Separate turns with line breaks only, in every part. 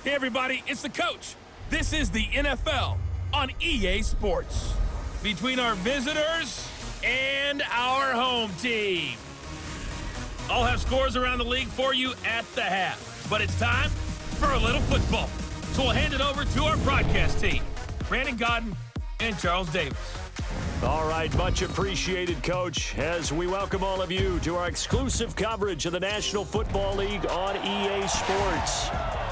Hey everybody, it's the coach. This is the NFL on EA Sports. Between our visitors and our home team. I'll have scores around the league for you at the half. But it's time for a little football. So we'll hand it over to our broadcast team, Brandon Godden and Charles Davis.
All right, much appreciated, Coach, as we welcome all of you to our exclusive coverage of the National Football League on EA Sports.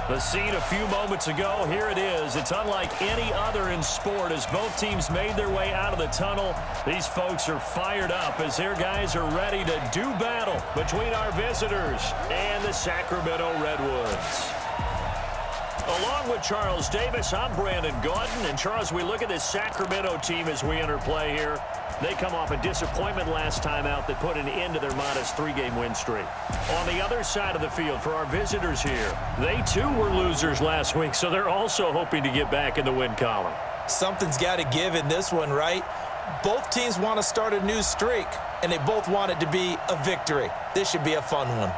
The scene a few moments ago, here it is. It's unlike any other in sport as both teams made their way out of the tunnel. These folks are fired up as their guys are ready to do battle between our visitors and the Sacramento Redwoods. Along with Charles Davis, I'm Brandon Godden. And Charles, we look at this Sacramento team as we enter play here. They come off a disappointment last time out that put an end to their modest 3-game win streak. On the other side of the field for our visitors here, they too were losers last week, so they're also hoping to get back in the win column.
Something's got to give in this one, right? Both teams want to start a new streak, and they both want it to be a victory. This should be a fun one.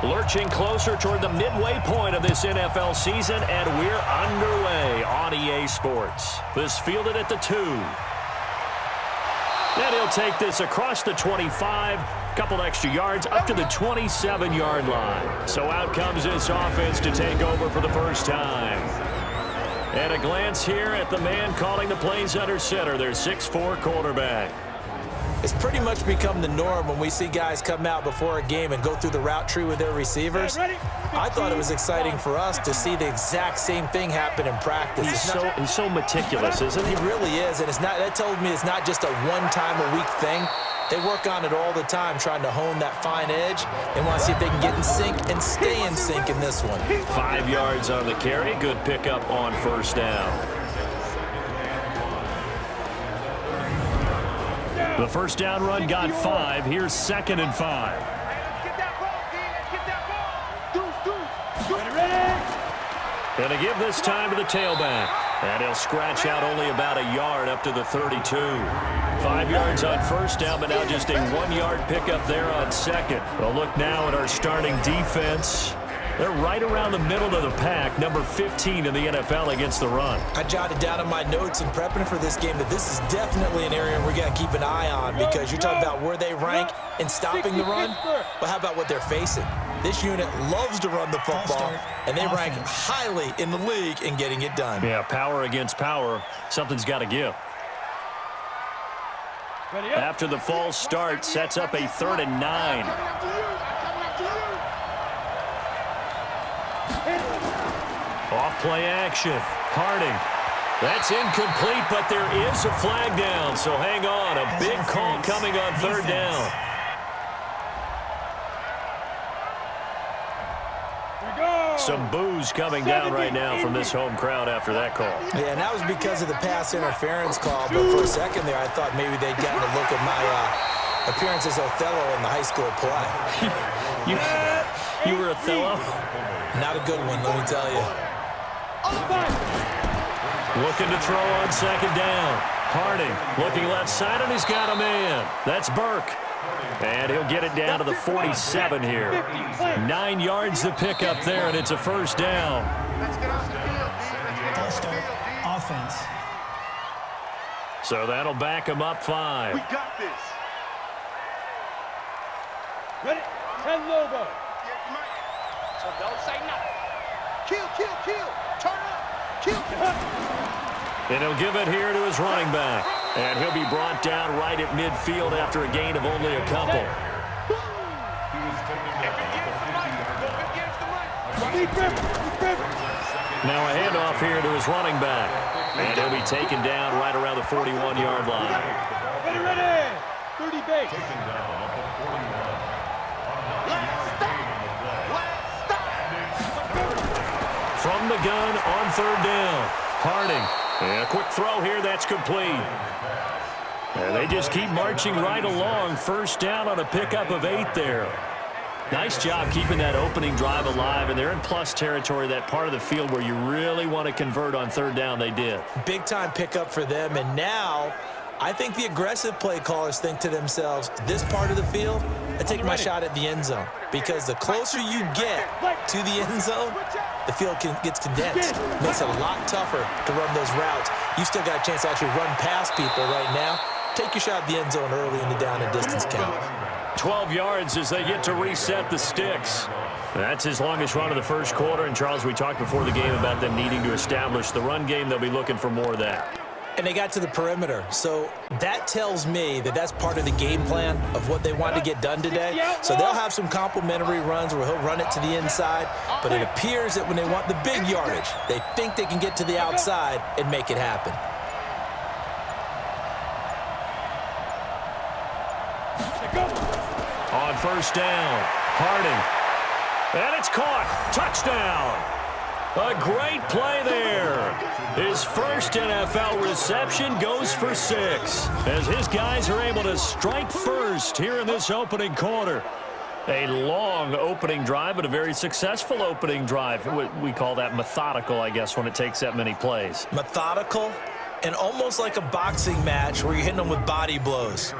Lurching closer toward the midway point of this NFL season, and we're underway on EA Sports. This fielded at the 2. And he'll take this across the 25, couple extra yards up to the 27-yard line. So out comes this offense to take over for the first time. And a glance here at the man calling the plays under center, their 6'4" quarterback.
It's pretty much become the norm when we see guys come out before a game and go through the route tree with their receivers. I thought it was exciting for us to see the exact same thing happen in practice.
He's so meticulous, isn't he?
He really is, and that tells me it's not just a one-time-a-week thing. They work on it all the time, trying to hone that fine edge. They want to see if they can get in sync and stay in sync in this one.
5 yards on the carry. Good pickup on first down. The first down run got 5. Here's 2nd and 5. Gonna give this time to the tailback. And he'll scratch out only about a yard up to the 32. 5 yards on first down, but now just a 1-yard pickup there on second. We'll look now at our starting defense. They're right around the middle of the pack, number 15 in the NFL against the run.
I jotted down in my notes in prepping for this game that this is definitely an area we got to keep an eye on because you're talking about where they rank in stopping the run. But how about what they're facing? This unit loves to run the football, and they rank highly in the league in getting it done.
Yeah, power against power. Something's got to give. After the false start, sets up a 3rd and 9. Off play action. Harding. That's incomplete, but there is a flag down, so hang on. A big call coming on 3rd down. Some boos coming down right now from this home crowd after that call.
Yeah, and that was because of the pass interference call, but for a second there I thought maybe they'd gotten a look at my appearance as Othello in the high school play.
you were Othello?
Not a good one, let me tell you.
Looking to throw on 2nd down. Harding looking left side, and he's got a man. That's Burke. And he'll get it down to the 47 here. 9 yards to pick up there, and it's a first down.
False start. Offense.
So that'll back him up 5.
We got this.
Ready? 10 logo.
So don't say nothing. Kill. Turn up. Kill.
And he'll give it here to his running back. And he'll be brought down right at midfield after a gain of only a couple. Now a handoff here to his running back. And he'll be taken down right around the 41-yard line.
Ready. 30 base.
From the gun on 3rd down. Harding. And a quick throw here. That's complete. And they just keep marching right along. First down on a pickup of 8 there. Nice job keeping that opening drive alive, and they're in plus territory, that part of the field where you really want to convert on third down. They did.
Big-time pickup for them, and now I think the aggressive play callers think to themselves, this part of the field, I take my shot at the end zone, because the closer you get to the end zone, the field gets condensed. Makes it a lot tougher to run those routes. You still got a chance to actually run past people right now. Take your shot at the end zone early in the down and distance count.
12 yards as they get to reset the sticks. That's his longest run of the first quarter. And, Charles, we talked before the game about them needing to establish the run game. They'll be looking for more of that.
And they got to the perimeter. So that tells me that that's part of the game plan of what they want to get done today. So they'll have some complimentary runs where he'll run it to the inside. But it appears that when they want the big yardage, they think they can get to the outside and make it happen.
On first down, Harding. And it's caught. Touchdown. A great play there. His first NFL reception goes for 6 as his guys are able to strike first here in this opening quarter. A long opening drive, but a very successful opening drive. We call that methodical, I guess, when it takes that many plays.
Methodical and almost like a boxing match where you're hitting them with body blows.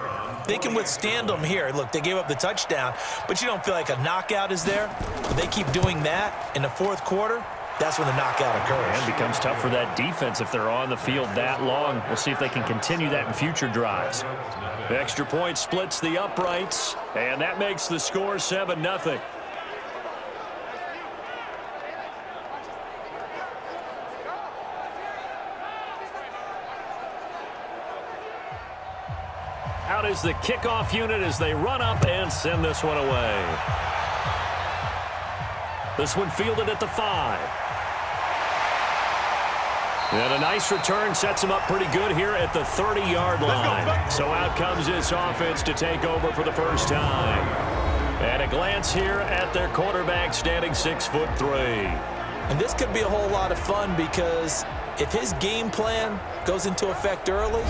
They can withstand them here. Look, they gave up the touchdown, but you don't feel like a knockout is there. But they keep doing that in the fourth quarter. That's when the knockout occurs.
And it becomes tough for that defense if they're on the field that long. We'll see if they can continue that in future drives. The extra point splits the uprights, and that makes the score 7-0. Out is the kickoff unit as they run up and send this one away. This one fielded at the 5. And a nice return sets him up pretty good here at the 30-yard line. So out comes this offense to take over for the first time. And a glance here at their quarterback standing 6'3".
And this could be a whole lot of fun because if his game plan goes into effect early,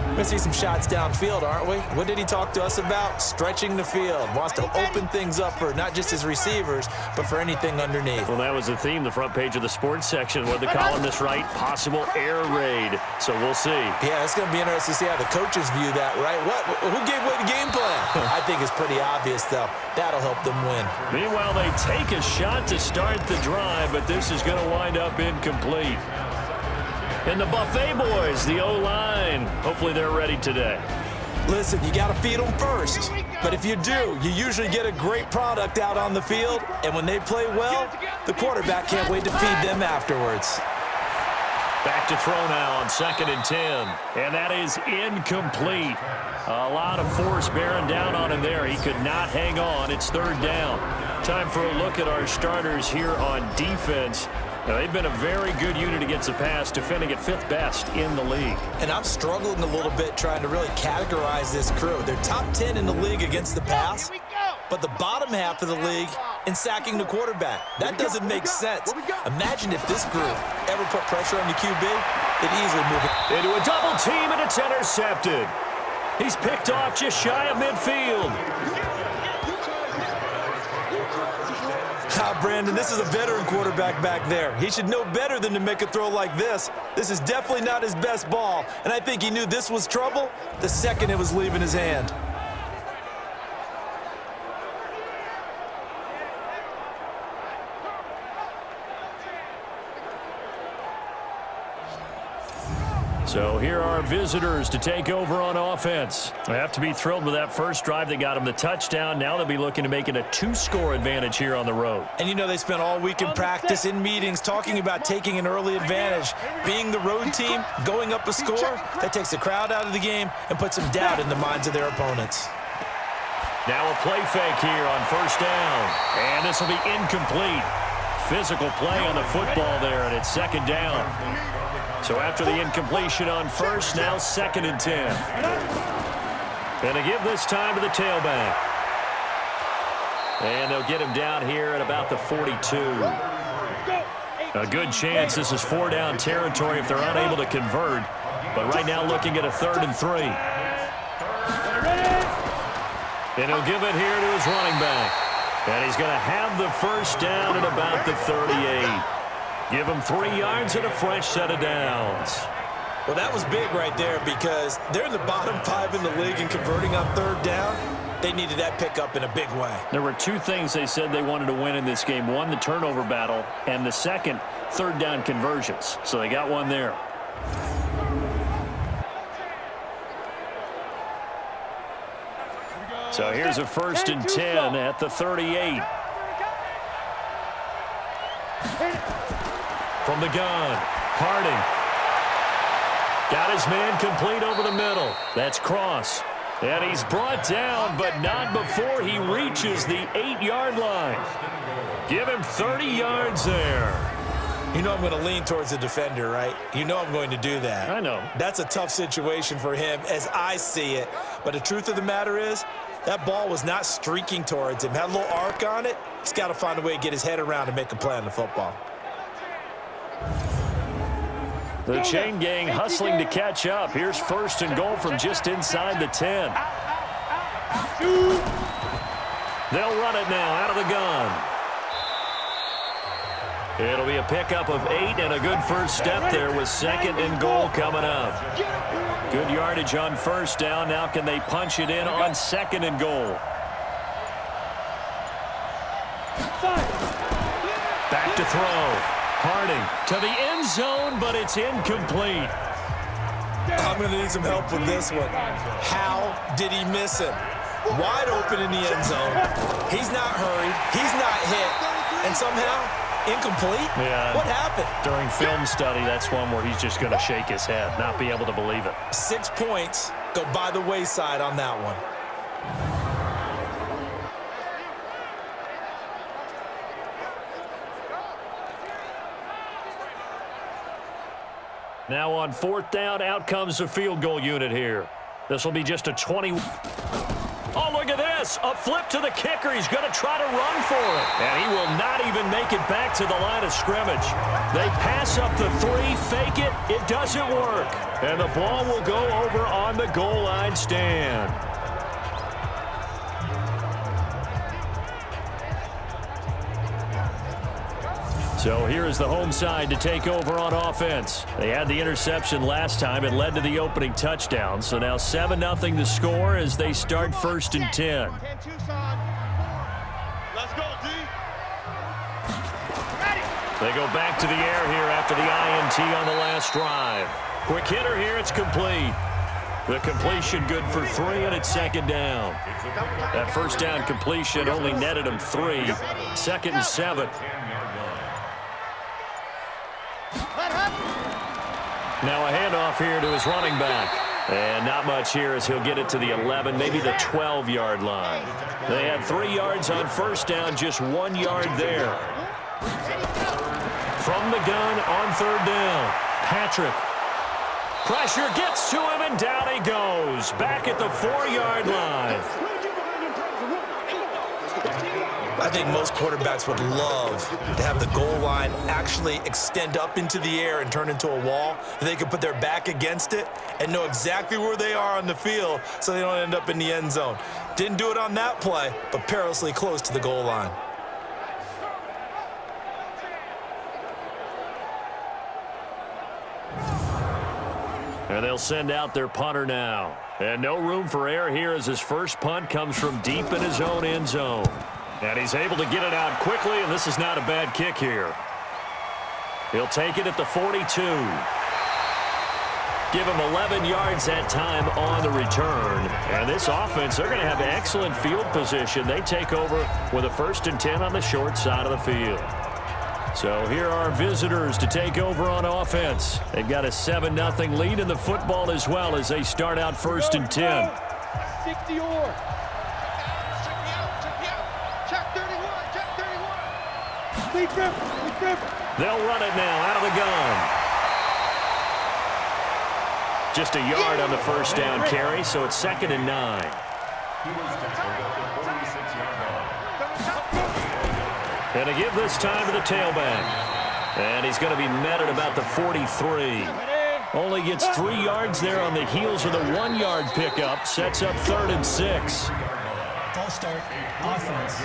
we're going to see some shots downfield, aren't we? What did he talk to us about? Stretching the field. Wants to open things up for not just his receivers, but for anything underneath.
Well, that was the theme, the front page of the sports section. What the columnists write, possible air raid. So we'll see.
Yeah, it's going to be interesting to see how the coaches view that, right? Who gave away the game plan? I think it's pretty obvious, though. That'll help them win.
Meanwhile, they take a shot to start the drive, but this is going to wind up incomplete. And the Buffet boys, the O-line, hopefully they're ready today.
Listen, you got to feed them first. But if you do, you usually get a great product out on the field. And when they play well, the quarterback can't wait to feed them afterwards.
Back to throw now on 2nd and 10. And that is incomplete. A lot of force bearing down on him there. He could not hang on. It's 3rd down. Time for a look at our starters here on defense. Now, they've been a very good unit against the pass, defending at 5th best in the league.
And I'm struggling a little bit trying to really categorize this crew. They're top 10 in the league against the pass, but the bottom half of the league in sacking the quarterback. That doesn't make sense. Imagine if this group ever put pressure on the QB, they'd easily move it.
Into a double team, and it's intercepted. He's picked off just shy of midfield.
Brandon, this is a veteran quarterback back there. He should know better than to make a throw like this. This is definitely not his best ball, and I think he knew this was trouble the second it was leaving his hand.
So here are visitors to take over on offense. They have to be thrilled with that first drive that got them the touchdown. Now they'll be looking to make it a 2-score advantage here on the road.
And you know they spent all week in practice, in meetings, talking about taking an early advantage. Being the road team, going up a score, that takes the crowd out of the game and puts some doubt in the minds of their opponents.
Now a play fake here on first down. And this will be incomplete. Physical play on the football there, and it's 2nd down. So after the incompletion on first, now 2nd and 10. And they give this time to the tailback. And they'll get him down here at about the 42. A good chance this is 4-down territory if they're unable to convert. But right now looking at a 3rd and 3. And he'll give it here to his running back. And he's going to have the first down at about the 38. Give him 3 yards and a fresh set of downs.
Well, that was big right there because they're in the bottom 5 in the league and converting on 3rd down. They needed that pickup in a big way.
There were 2 things they said they wanted to win in this game. One, the turnover battle, and the second, 3rd down conversions. So they got one there. So here's a 1st and 10 at the 38. From the gun, Harding. Got his man complete over the middle. That's Cross. And he's brought down, but not before he reaches the 8-yard line. Give him 30 yards there.
You know I'm going to lean towards the defender, right? You know I'm going to do that.
I know.
That's a tough situation for him as I see it. But the truth of the matter is, that ball was not streaking towards him. Had a little arc on it. He's got to find a way to get his head around and make a play on the football.
The chain gang hustling to catch up. Here's 1st and goal from just inside the 10. They'll run it now out of the gun. It'll be a pickup of 8 and a good first step there with 2nd and goal coming up. Good yardage on 1st down. Now can they punch it in on 2nd and goal? Back to throw. Harding to the end zone, but it's incomplete.
I'm going to need some help with this one. How did he miss him? Wide open in the end zone. He's not hurried. He's not hit. And somehow, incomplete?
Yeah.
What happened?
During film study, that's one where he's just going to shake his head, not be able to believe it.
6 points go by the wayside on that one.
Now on 4th down, out comes the field goal unit here. This will be just a 20. Oh, look at this. A flip to the kicker. He's going to try to run for it. And he will not even make it back to the line of scrimmage. They pass up the 3, fake it. It doesn't work. And the ball will go over on the goal line stand. So here is the home side to take over on offense. They had the interception last time. It led to the opening touchdown. So now 7-0 to score as they start 1st and 10.
Let's go, D.
They go back to the air here after the INT on the last drive. Quick hitter here. It's complete. The completion good for 3, and it's 2nd down. That 1st down completion only netted him 3. 2nd and 7. Now a handoff here to his running back. And not much here as he'll get it to the 11, maybe the 12-yard line. They had 3 yards on 1st down, just 1 yard there. From the gun on 3rd down, Patrick. Pressure gets to him, and down he goes. Back at the 4-yard line.
I think most quarterbacks would love to have the goal line actually extend up into the air and turn into a wall. They can put their back against it and know exactly where they are on the field so they don't end up in the end zone. Didn't do it on that play, but perilously close to the goal line.
And they'll send out their punter now. And no room for error here as his first punt comes from deep in his own end zone. And he's able to get it out quickly, and this is not a bad kick here. He'll take it at the 42. Give him 11 yards that time on the return. And this offense, they're going to have excellent field position. They take over with a 1st and 10 on the short side of the field. So here are visitors to take over on offense. They've got a 7-0 lead in the football as well as they start out 1st and 10.
60 or.
They'll run it now out of the gun. Just a yard on the 1st down carry, so it's 2nd and 9. And to give this time to the tailback. And he's going to be met at about the 43. Only gets 3 yards there on the heels of the 1-yard pickup. Sets up 3rd and 6.
False start, offense.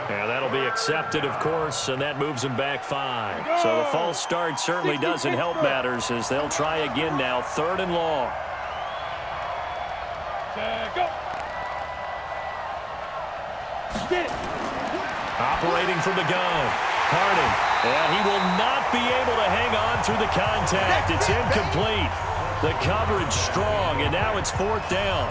And that'll be accepted, of course, and that moves him back 5. So the false start certainly doesn't help matters as they'll try again now, 3rd and long.
Go. Get it.
Operating from the gun, Harding, and he will not be able to hang on through the contact. It's incomplete. The coverage strong, and now it's 4th down.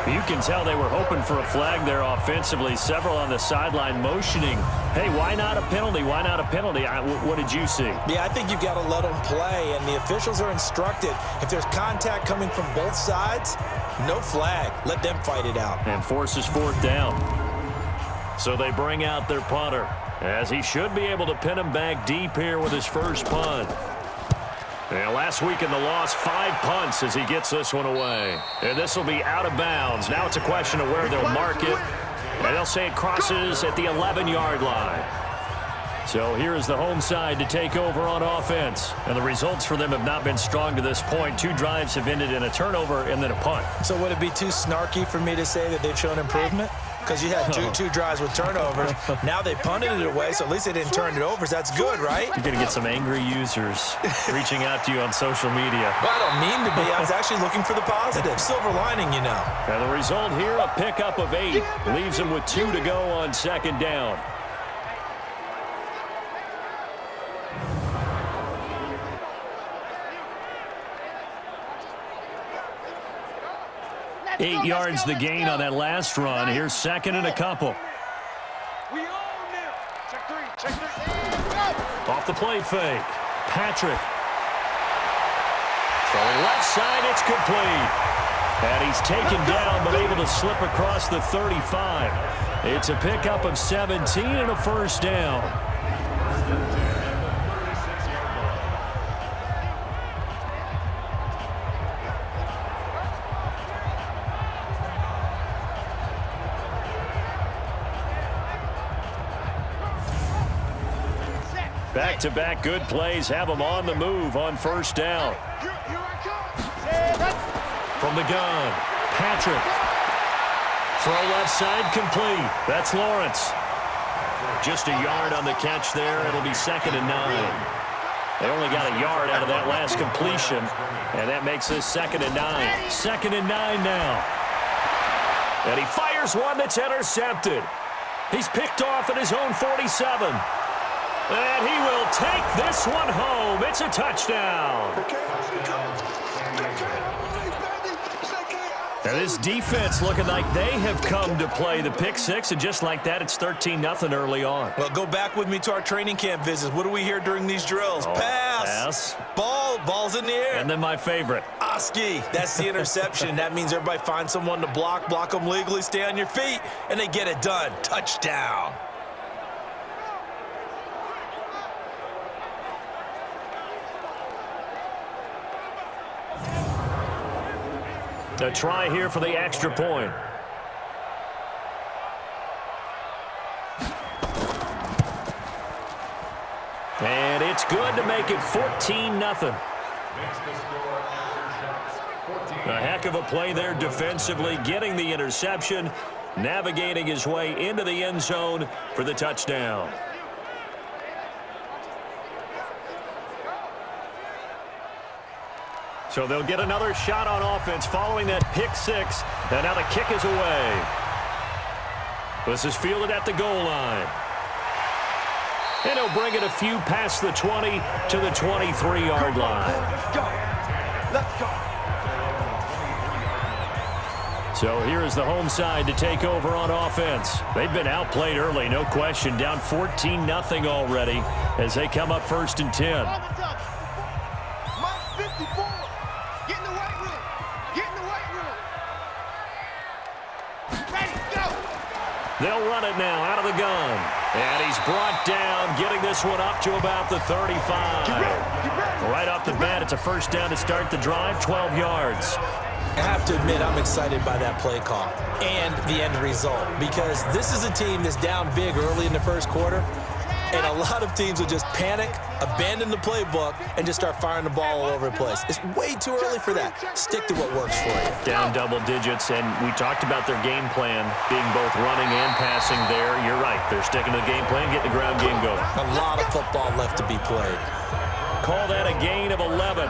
You can tell they were hoping for a flag there offensively. Several on the sideline motioning, hey, why not a penalty? Why not a penalty? What did you see?
Yeah, I think you've got to let them play, and the officials are instructed. If there's contact coming from both sides, no flag. Let them fight it out.
And forces 4th down. So they bring out their punter, as he should be able to pin him back deep here with his first punt. And last week in the loss, 5 punts as he gets this one away. And this will be out of bounds. Now it's a question of where they'll mark it. And they'll say it crosses at the 11-yard line. So here is the home side to take over on offense. And the results for them have not been strong to this point. 2 drives have ended in a turnover and then a punt.
So would it be too snarky for me to say that they've shown improvement? Because you had two drives with turnovers. Now they punted it away, so at least they didn't turn it over. So that's good, right?
You're going to get some angry users reaching out to you on social media.
Well, I don't mean to be. I was actually looking for the positive. Silver lining, you know.
And the result here, a pickup of 8. Leaves them with 2 to go on 2nd down. Eight yards the gain on that last run. Here's 2nd and a couple.
We own them. Check 3. Check 3.
Off the play fake. Patrick. Throwing left side, it's complete. And he's taken down, but able to slip across the 35. It's a pickup of 17 and a first down. Back-to-back good plays have them on the move on first down. From the gun, Patrick. Throw left side complete. That's Lawrence. Just a yard on the catch there. It'll be 2nd and 9. They only got a yard out of that last completion, and that makes this 2nd and 9. 2nd and 9 now. And he fires one that's intercepted. He's picked off at his own 47. And he will take this one home. It's a touchdown. And this defense looking like they have come to play the pick 6, and just like that, it's 13-0 early on.
Well, go back with me to our training camp visits. What do we hear during these drills? Pass. Ball's in the air.
And then my favorite.
Oski. That's the interception. That means everybody finds someone to block them legally, stay on your feet, and they get it done. Touchdown.
A try here for the extra point. And it's good to make it 14-0. A heck of a play there defensively, getting the interception, navigating his way into the end zone for the touchdown. So they'll get another shot on offense following that pick 6. And now the kick is away. This is fielded at the goal line. And he'll bring it a few past the 20 to the 23-yard line.
Let's go. Let's go.
So here is the home side to take over on offense. They've been outplayed early, no question. Down 14-0 already as they come up 1st and 10. They'll run it now out of the gun. And he's brought down, getting this one up to about the 35. Right off the bat, it's a first down to start the drive, 12 yards.
I have to admit, I'm excited by that play call and the end result, because this is a team that's down big early in the first quarter, And a lot of teams will just panic, abandon the playbook, and just start firing the ball all over the place. It's way too early for that. Stick to what works for you.
Down double digits, and we talked about their game plan being both running and passing there. You're right. They're sticking to the game plan, getting the ground game going.
A lot of football left to be played.
Call that a gain of 11.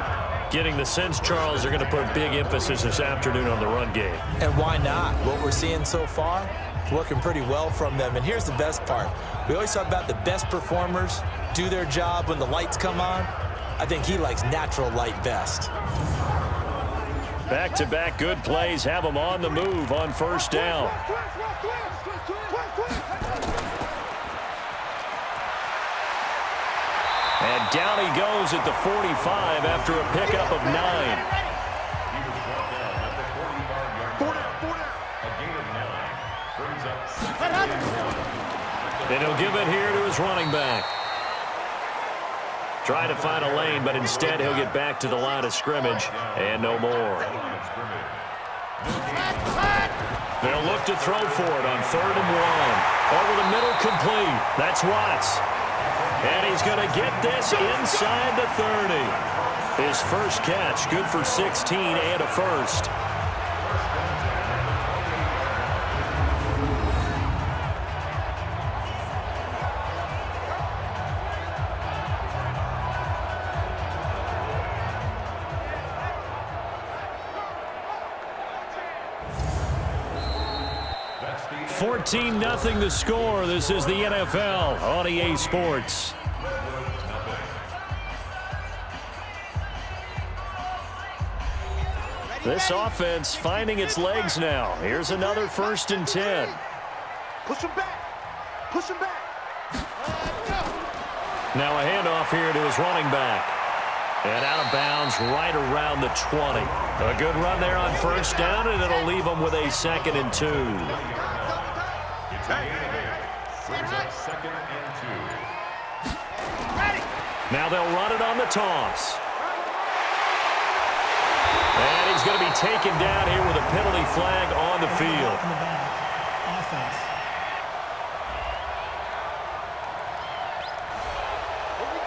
Getting the sense, Charles, they're going to put big emphasis this afternoon on the run game.
And why not? What we're seeing so far, working pretty well from them. And here's the best part. We always talk about the best performers do their job when the lights come on. I think he likes natural light best.
Back-to-back good plays have them on the move on first down. And down he goes at the 45 after a pickup of 9. And he'll give it here to his running back. Trying to find a lane, but instead he'll get back to the line of scrimmage and no more. They'll look to throw for it on 3rd and 1. Over the middle, complete. That's Watts. And he's going to get this inside the 30. His first catch, good for 16 and a first. $14-0 the score. This is the NFL on EA Sports. This offense finding its legs now. Here's another 1st and 10.
Push him back. Push him back.
Now a handoff here to his running back. And out of bounds right around the 20. A good run there on first down, and it'll leave them with a 2nd and 2. Now they'll run it on the toss. And he's going to be taken down here with a penalty flag on the field.
Offense.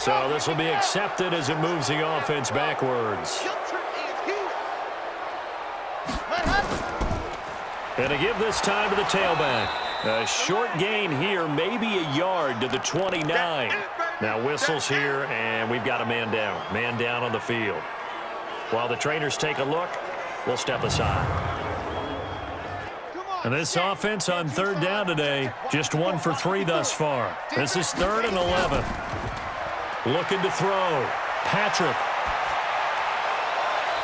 So this will be accepted as it moves the offense backwards. And to give this time to the tailback. A short gain here, maybe a yard to the 29. Now whistles here, and we've got a man down. Man down on the field. While the trainers take a look, we'll step aside. And this offense on 3rd down today, just 1 for 3 thus far. This is 3rd and 11. Looking to throw. Patrick.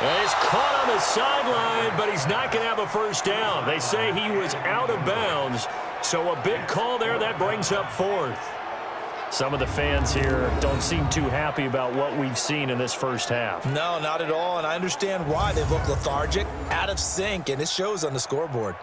And he's caught on the sideline, but he's not going to have a first down. They say he was out of bounds, so a big call there. That brings up 4th. Some of the fans here don't seem too happy about what we've seen in this first half.
No, not at all, and I understand why. They look lethargic, out of sync, and it shows on the scoreboard.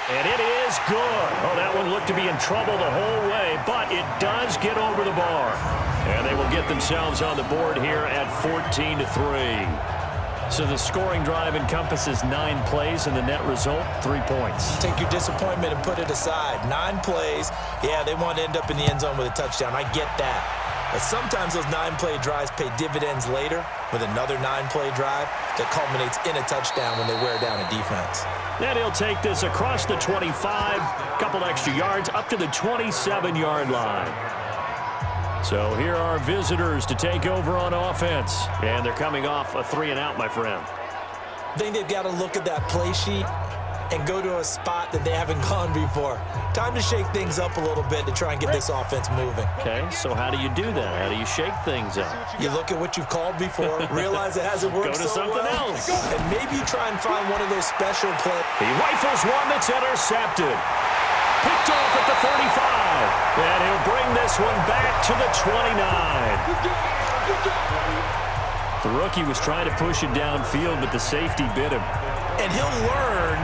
And it is good. Oh, that one looked to be in trouble the whole way, but it does get over the bar. And they will get themselves on the board here at 14-3. So the scoring drive encompasses 9 plays, and the net result, 3 points.
Take your disappointment and put it aside. 9 plays. Yeah, they want to end up in the end zone with a touchdown. I get that. But sometimes those 9-play drives pay dividends later with another 9-play drive that culminates in a touchdown when they wear down a defense.
And he'll take this across the 25, couple extra yards, up to the 27-yard line. So here are visitors to take over on offense. And they're coming off a 3-and-out, my friend.
I think they've got to look at that play sheet and go to a spot that they haven't gone before. Time to shake things up a little bit to try and get this offense moving.
Okay, so how do you do that? How do you shake things up?
You look at what you've called before, realize it hasn't worked
Go to
so
something
well,
else.
and maybe you try and find one of those special plays.
He rifles one that's intercepted. Picked off at the 35. And he'll bring this one back to the 29. The rookie was trying to push it downfield, but the safety bit him.
And he'll learn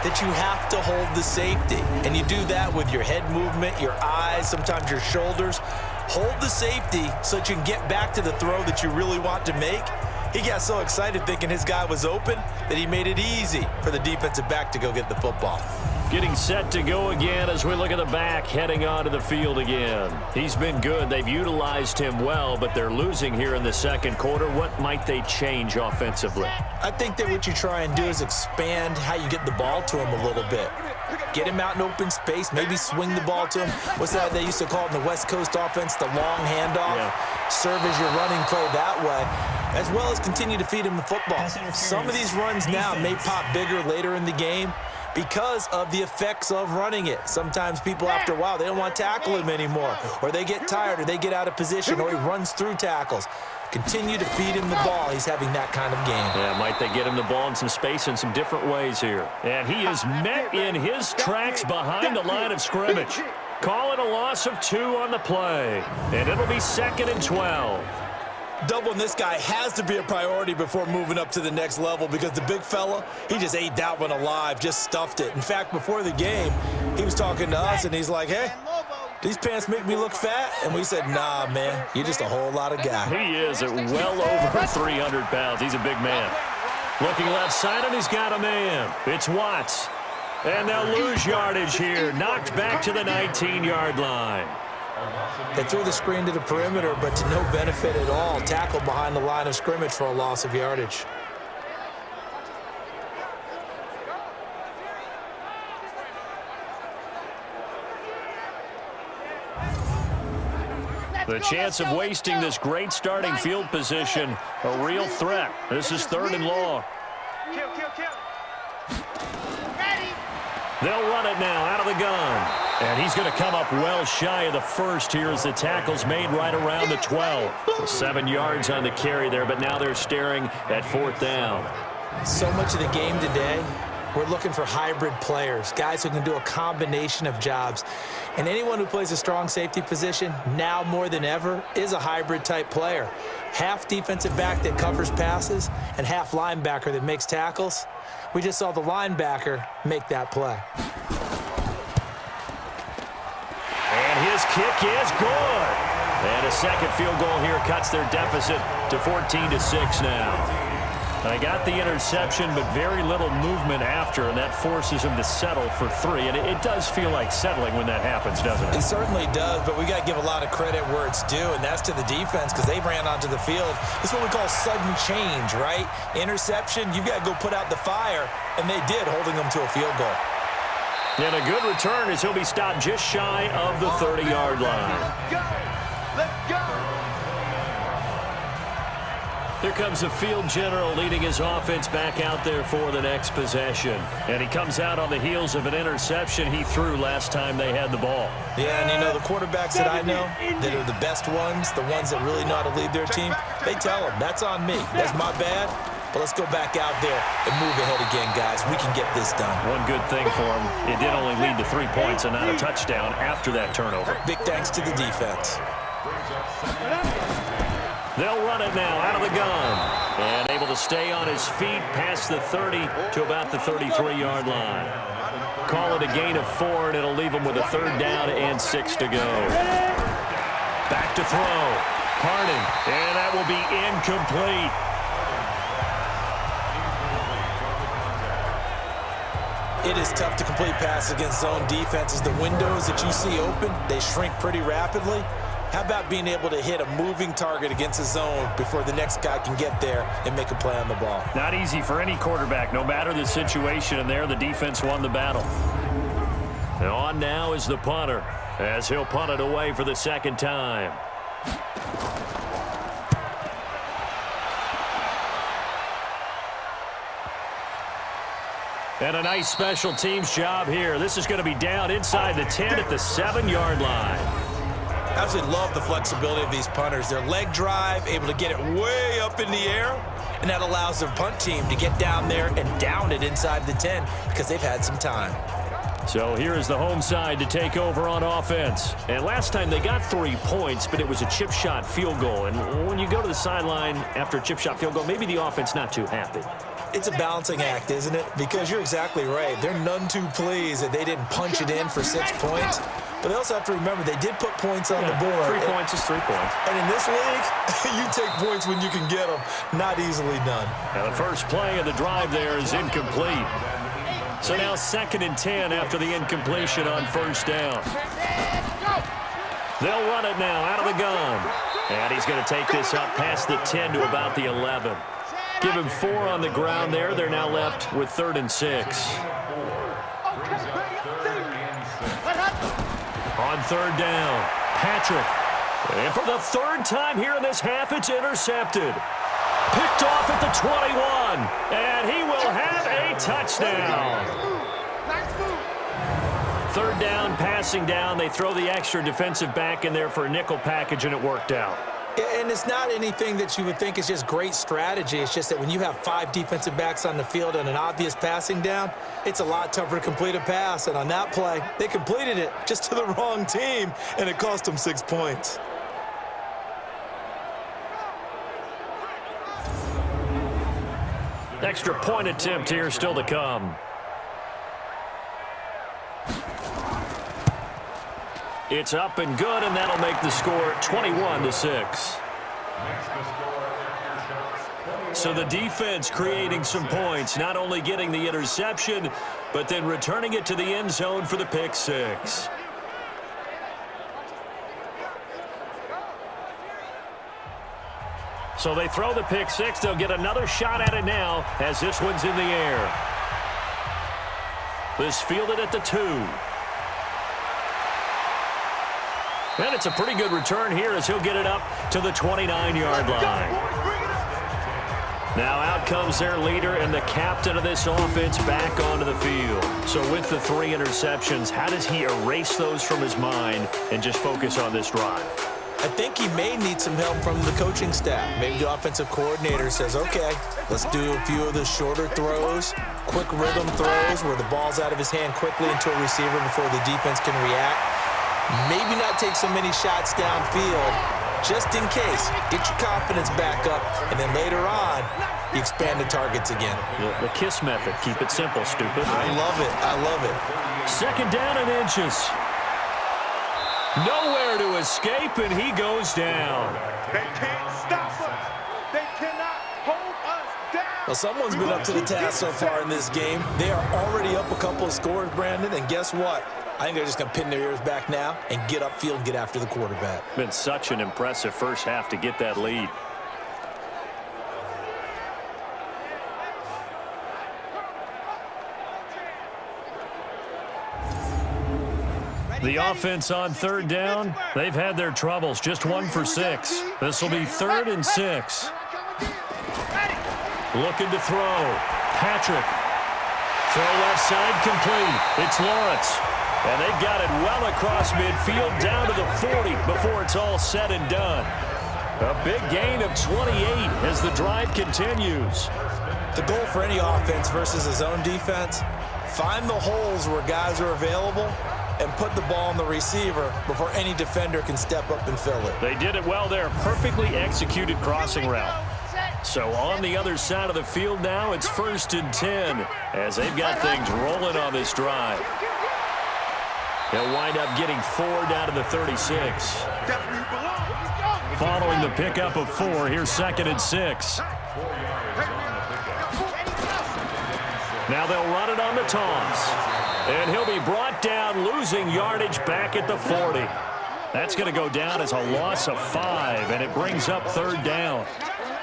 that you have to hold the safety. And you do that with your head movement, your eyes, sometimes your shoulders. Hold the safety so that you can get back to the throw that you really want to make. He got so excited thinking his guy was open that he made it easy for the defensive back to go get the football.
Getting set to go again as we look at the back heading onto the field again. He's been good. They've utilized him well, but they're losing here in the second quarter. What might they change offensively?
I think that what you try and do is expand how you get the ball to him a little bit. Get him out in open space, maybe swing the ball to him. What's that they used to call it in the West Coast offense, the long handoff? Yeah. Serve as your running play that way, as well as continue to feed him the football. Some of these runs now may pop bigger later in the game because of the effects of running it. Sometimes people, after a while, they don't want to tackle him anymore, or they get tired, or they get out of position, or he runs through tackles. Continue to feed him the ball. He's having that kind of game.
Yeah, might they get him the ball in some space in some different ways here. And he is met in his tracks behind the line of scrimmage. Call it a loss of 2 on the play. And it'll be 2nd and 12.
Doubling this guy has to be a priority before moving up to the next level because the big fella, he just ate that one alive, just stuffed it. In fact, before the game, he was talking to us, and he's like, hey, these pants make me look fat? And we said, nah, man, you're just a whole lot of guy.
He is at well over 300 pounds. He's a big man. Looking left side, and he's got a man. It's Watts. And they'll lose yardage here. Knocked back to the 19-yard line.
They threw the screen to the perimeter, but to no benefit at all. Tackled behind the line of scrimmage for a loss of yardage.
The chance of wasting this great starting field position, a real threat. This is 3rd and long. They'll run it now out of the gun. And he's going to come up well shy of the first here as the tackle's made right around the 12. 7 yards on the carry there, but now they're staring at 4th down.
So much of the game today, we're looking for hybrid players, guys who can do a combination of jobs. And anyone who plays a strong safety position, now more than ever, is a hybrid-type player. Half defensive back that covers passes and half linebacker that makes tackles. We just saw the linebacker make that play.
And his kick is good. And a second field goal here cuts their deficit to 14-6 now. They got the interception, but very little movement after, and that forces him to settle for 3. And it does feel like settling when that happens, doesn't it?
It certainly does, but we got to give a lot of credit where it's due, and that's to the defense because they ran onto the field. It's what we call sudden change, right? Interception, you've got to go put out the fire, and they did, holding them to a field goal.
And a good return as he'll be stopped just shy of the 30-yard line.
Let's go!
Here comes the field general leading his offense back out there for the next possession. And he comes out on the heels of an interception he threw last time they had the ball.
Yeah, and you know, the quarterbacks that I know that are the best ones, the ones that really know how to lead their team, they tell them, that's on me. That's my bad. But let's go back out there and move ahead again, guys. We can get this done.
One good thing for him, it did only lead to 3 points and not a touchdown after that turnover.
Big thanks to the defense.
They'll run it now out of the gun. And able to stay on his feet past the 30 to about the 33-yard line. Call it a gain of 4, and it'll leave him with a 3rd down and 6 to go. Back to throw. Harding. And that will be incomplete.
It is tough to complete passes against zone defenses. The windows that you see open, they shrink pretty rapidly. How about being able to hit a moving target against a zone before the next guy can get there and make a play on the ball?
Not easy for any quarterback, no matter the situation, and there the defense won the battle. And on now is the punter, as he'll punt it away for the 2nd time. And a nice special teams job here. This is going to be down inside the 10 at the 7-yard line.
I absolutely love the flexibility of these punters. Their leg drive, able to get it way up in the air, and that allows their punt team to get down there and down it inside the 10 because they've had some time.
So here is the home side to take over on offense. And last time they got 3 points, but it was a chip shot field goal. And when you go to the sideline after a chip shot field goal, maybe the offense not too happy.
It's a balancing act, isn't it? Because you're exactly right. They're none too pleased that they didn't punch it in for 6 points. But they also have to remember they did put points on the board.
3 points is 3 points.
And in this league, you take points when you can get them. Not easily done.
Now the first play of the drive there is incomplete. So now 2nd and 10 after the incompletion on first down. They'll run it now out of the gun. And he's going to take this up past the 10 to about the 11. Give him 4 on the ground there. They're now left with 3rd and 6. On 3rd down, Patrick. And for the 3rd time here in this half, it's intercepted. Picked off at the 21. And he will have a touchdown. 3rd down, passing down. They throw the extra defensive back in there for a nickel package, and it worked out.
And it's not anything that you would think is just great strategy. It's just that when you have 5 defensive backs on the field and an obvious passing down, it's a lot tougher to complete a pass. And on that play, they completed it just to the wrong team, and it cost them 6 points.
Extra point attempt here still to come. It's up and good, and that'll make the score 21-6. So the defense creating some points, not only getting the interception, but then returning it to the end zone for the pick 6. So they throw the pick 6. They'll get another shot at it now as this one's in the air. This fielded at the 2. And it's a pretty good return here as he'll get it up to the 29-yard line. Now out comes their leader and the captain of this offense back onto the field. So with the 3 interceptions, how does he erase those from his mind and just focus on this drive?
I think he may need some help from the coaching staff. Maybe the offensive coordinator says, okay, let's do a few of the shorter throws, quick rhythm throws where the ball's out of his hand quickly into a receiver before the defense can react. Maybe not take so many shots downfield, just in case. Get your confidence back up, and then later on, you expand the targets again.
The KISS method. Keep it simple, stupid.
I love it. I love it.
2nd down and inches. Nowhere to escape, and he goes down.
They can't stop us. They cannot hold us down.
Well, someone's been up to the task so far in this game. They are already up a couple of scores, Brandon, and guess what? I think they're just going to pin their ears back now and get upfield and get after the quarterback.
Been such an impressive first half to get that lead. The offense on 3rd down, they've had their troubles. Just 1 for 6. This will be 3rd and 6. Looking to throw. Patrick. Throw left side complete. It's Lawrence. And they've got it well across midfield down to the 40 before it's all said and done. A big gain of 28 as the drive continues.
The goal for any offense versus his own defense, find the holes where guys are available and put the ball on the receiver before any defender can step up and fill it.
They did it well there. Perfectly executed crossing route. So on the other side of the field now, it's 1st and 10 as they've got things rolling on this drive. They'll wind up getting 4 down to the 36. Following the pickup of 4, here's 2nd and 6. Now they'll run it on the toss. And he'll be brought down, losing yardage back at the 40. That's going to go down as a loss of 5, and it brings up 3rd down.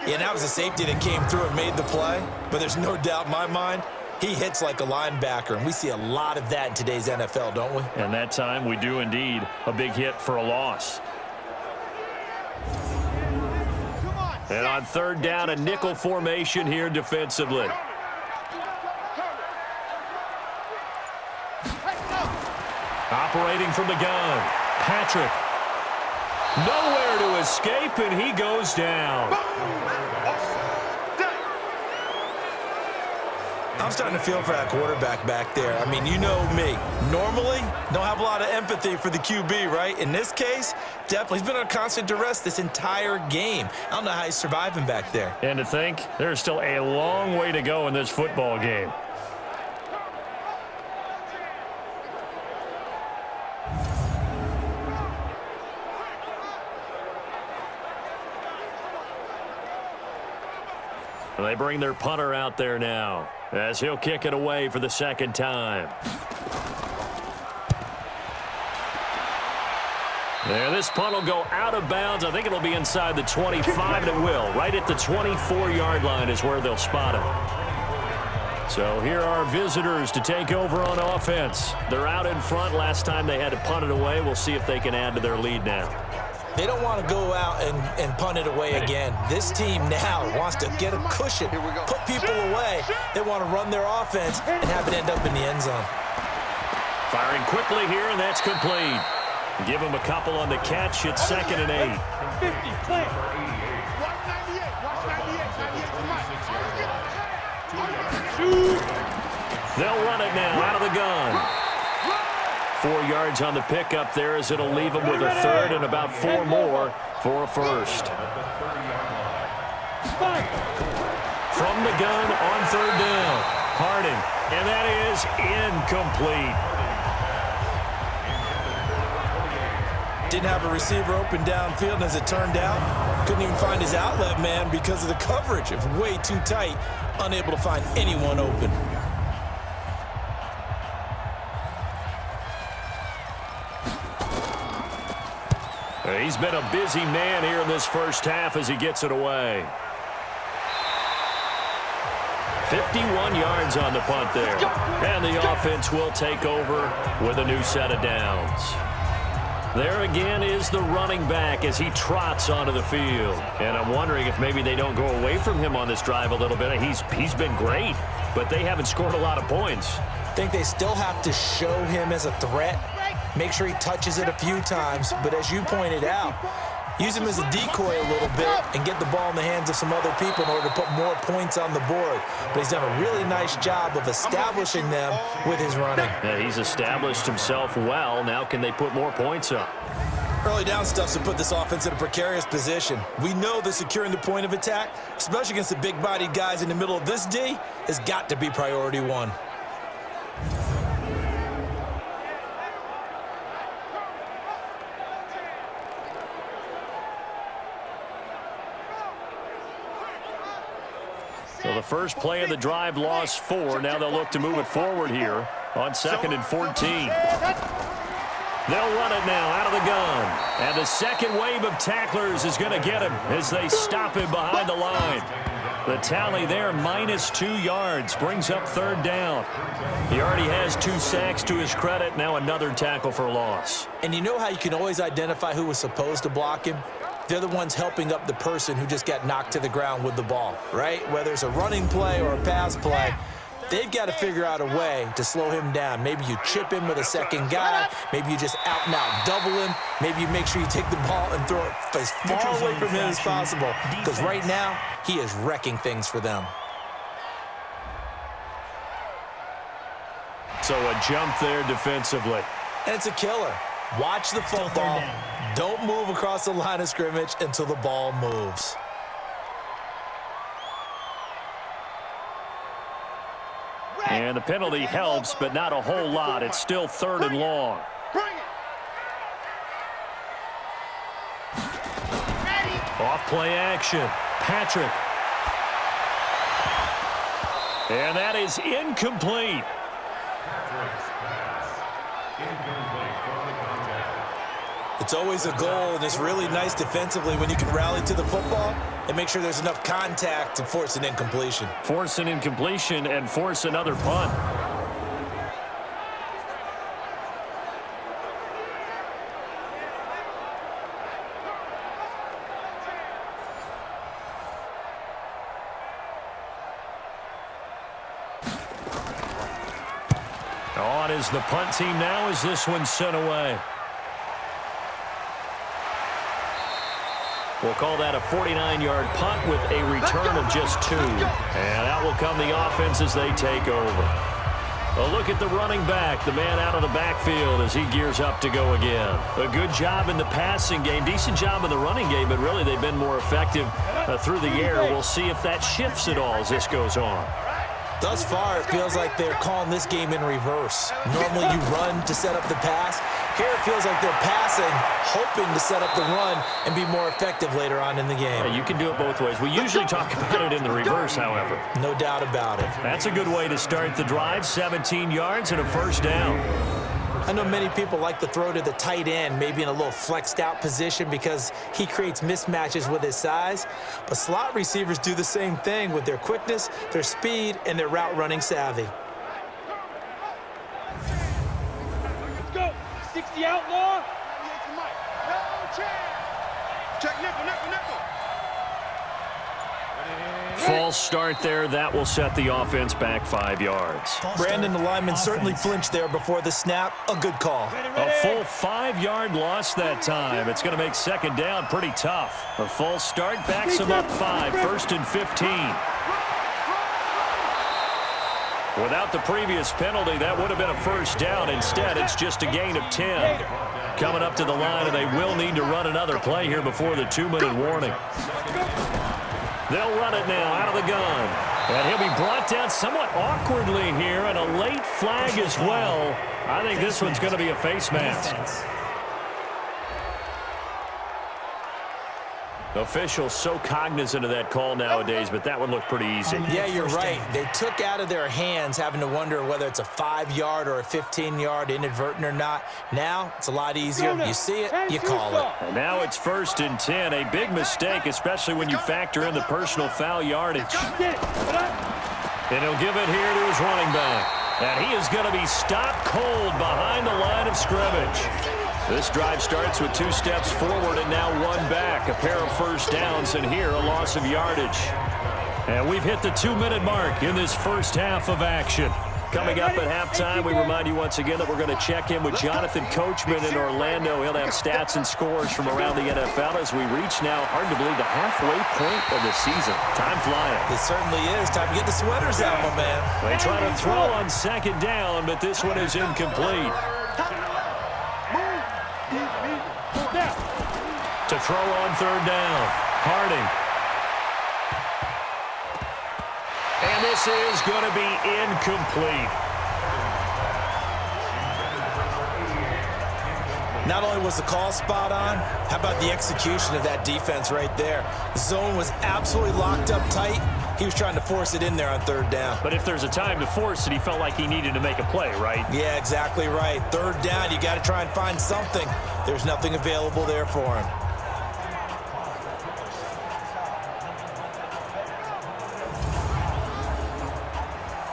Yeah, that was a safety that came through and made the play, but there's no doubt in my mind, he hits like a linebacker, and we see a lot of that in today's NFL, don't we?
And that time we do indeed. A big hit for a loss. And on 3rd down, a nickel formation here defensively. Operating from the gun, Patrick. Nowhere to escape, and he goes down.
I'm starting to feel for that quarterback back there. I mean, you know me. Normally, don't have a lot of empathy for the QB, right? In this case, definitely. He's been on constant duress this entire game. I don't know how he's surviving back there.
And to think, there's still a long way to go in this football game. They bring their punter out there now as he'll kick it away for the second time. There, this punt will go out of bounds. I think it'll be inside the 25, and it will. Right at the 24-yard line is where they'll spot it. So here are visitors to take over on offense. They're out in front. Last time they had to punt it away. We'll see if they can add to their lead now.
They don't want to go out and punt it away again. This team now wants to get a cushion, put people away. They want to run their offense and have it end up in the end zone.
Firing quickly here, and that's complete. Give him a couple on the catch. It's 2nd and 8.
50, play.
They'll run it now out of the gun. 4 yards on the pickup there as it'll leave them with a third and about 4 more for a first. From the gun on 3rd down. Harding, and that is incomplete.
Didn't have a receiver open downfield, and as it turned out, couldn't even find his outlet man because of the coverage. It was way too tight, unable to find anyone open.
He's been a busy man here in this first half as he gets it away. 51 yards on the punt there. And the offense will take over with a new set of downs. There again is the running back as he trots onto the field. And I'm wondering if maybe they don't go away from him on this drive a little bit. He's been great, but they haven't scored a lot of points.
I think they still have to show him as a threat. Make sure he touches it a few times. But as you pointed out, use him as a decoy a little bit and get the ball in the hands of some other people in order to put more points on the board. But he's done a really nice job of establishing them with his running.
Yeah, he's established himself well. Now can they put more points up?
Early down stuff to put this offense in a precarious position. We know that securing the point of attack, especially against the big-bodied guys in the middle of this D, has got to be priority one.
So the first play of the drive lost 4. Now they'll look to move it forward here on 2nd and 14. They'll run it now out of the gun. And the second wave of tacklers is going to get him as they stop him behind the line. The tally there, -2 yards, brings up 3rd down. He already has 2 sacks to his credit. Now another tackle for loss.
And you know how you can always identify who was supposed to block him? They're the ones helping up the person who just got knocked to the ground with the ball, right? Whether it's a running play or a pass play, they've got to figure out a way to slow him down. Maybe you chip him with a second guy. Maybe you just out-and-out double him. Maybe you make sure you take the ball and throw it as far away from him as possible. Because right now, he is wrecking things for them.
So a jump there defensively.
And it's a killer. Watch the football. Don't move across the line of scrimmage until the ball moves.
And the penalty helps, but not a whole lot. It's still 3rd and long. Off play action. Patrick. And that is incomplete.
It's always a goal, and it's really nice defensively when you can rally to the football and make sure there's enough contact to force an incompletion.
Force an incompletion and force another punt. On is the punt team now as this one's sent away. We'll call that a 49-yard punt with a return of just 2. And out will come the offense as they take over. A look at the running back, the man out of the backfield as he gears up to go again. A good job in the passing game, decent job in the running game, but really they've been more effective through the air. We'll see if that shifts at all as this goes on.
Thus far, it feels like they're calling this game in reverse. Normally you run to set up the pass. Here it feels like they're passing, hoping to set up the run and be more effective later on in the game.
Yeah, you can do it both ways. We usually talk about it in the reverse, however.
No doubt about it.
That's a good way to start the drive. 17 yards and a first down.
I know many people like to throw to the tight end, maybe in a little flexed out position because he creates mismatches with his size. But slot receivers do the same thing with their quickness, their speed, and their route running savvy.
Let's go. 60 outlaw.
No chance. Check nickel, nickel, nickel.
False start there. That will set the offense back 5 yards.
Brandon, the lineman certainly flinched there before the snap. A good call.
A full 5-yard loss that time. It's going to make second down pretty tough. A false start backs him up 5, 1st and 15. Without the previous penalty, that would have been a first down. Instead, it's just a gain of 10. Coming up to the line, and they will need to run another play here before the 2-minute warning. They'll run it now out of the gun. And he'll be brought down somewhat awkwardly here, and a late flag as well. I think this one's going to be a face mask. Officials so cognizant of that call nowadays, but that one looked pretty easy.
Yeah, you're right. They took out of their hands having to wonder whether it's a 5-yard or a 15-yard inadvertent or not. Now, it's a lot easier. You see it, you call it.
And now it's 1st and 10. A big mistake, especially when you factor in the personal foul yardage. And he'll give it here to his running back. And he is going to be stopped cold behind the line of scrimmage. This drive starts with 2 steps forward and now 1 back. A pair of first downs, and here a loss of yardage. And we've hit the 2-minute mark in this first half of action. Coming up at halftime, we remind you once again that we're going to check in with Jonathan Coachman in Orlando. He'll have stats and scores from around the NFL as we reach now, hard to believe, the halfway point of the season. Time flying.
It certainly is. Time to get the sweaters out, my man.
They try to throw on second down, but this one is incomplete. To throw on third down, Harding. And this is going to be incomplete.
Not only was the call spot on, how about the execution of that defense right there? Zone was absolutely locked up tight. He was trying to force it in there on third down.
But if there's a time to force it, he felt like he needed to make a play, right?
Yeah, exactly right. Third down, you got to try and find something. There's nothing available there for him.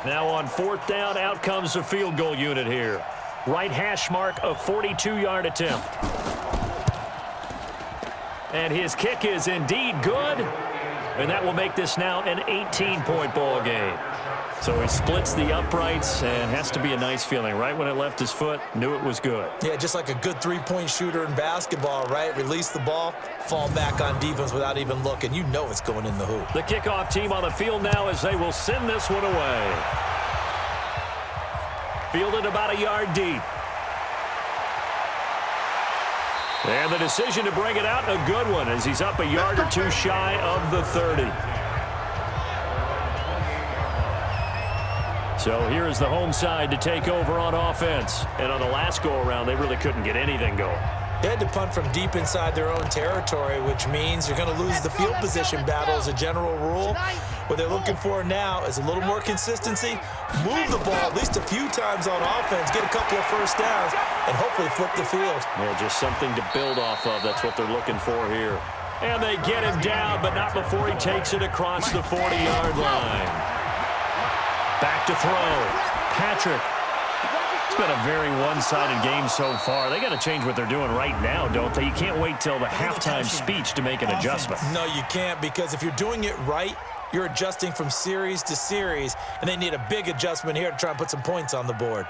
Now on 4th down, out comes the field goal unit here. Right hash mark, a 42-yard attempt. And his kick is indeed good. And that will make this now an 18-point ball game. So he splits the uprights, and has to be a nice feeling. Right when it left his foot, knew it was good.
Yeah, just like a good three-point shooter in basketball, right? Release the ball, fall back on defense without even looking. You know it's going in the hoop.
The kickoff team on the field now as they will send this one away. Fielded about a yard deep. And the decision to bring it out, a good one, as he's up a yard or 2 shy of the 30. So here is the home side to take over on offense. And on the last go-around, they really couldn't get anything going.
They had to punt from deep inside their own territory, which means you're going to lose the field position battle as a general rule. What they're looking for now is a little more consistency, move the ball at least a few times on offense, get a couple of first downs, and hopefully flip the field.
Yeah, just something to build off of. That's what they're looking for here. And they get him down, but not before he takes it across the 40-yard line. Back to throw. Patrick. It's been a very one-sided game so far. They got to change what they're doing right now, don't they? You can't wait till the halftime speech to make an adjustment.
No, you can't, because if you're doing it right, you're adjusting from series to series, and they need a big adjustment here to try and put some points on the board.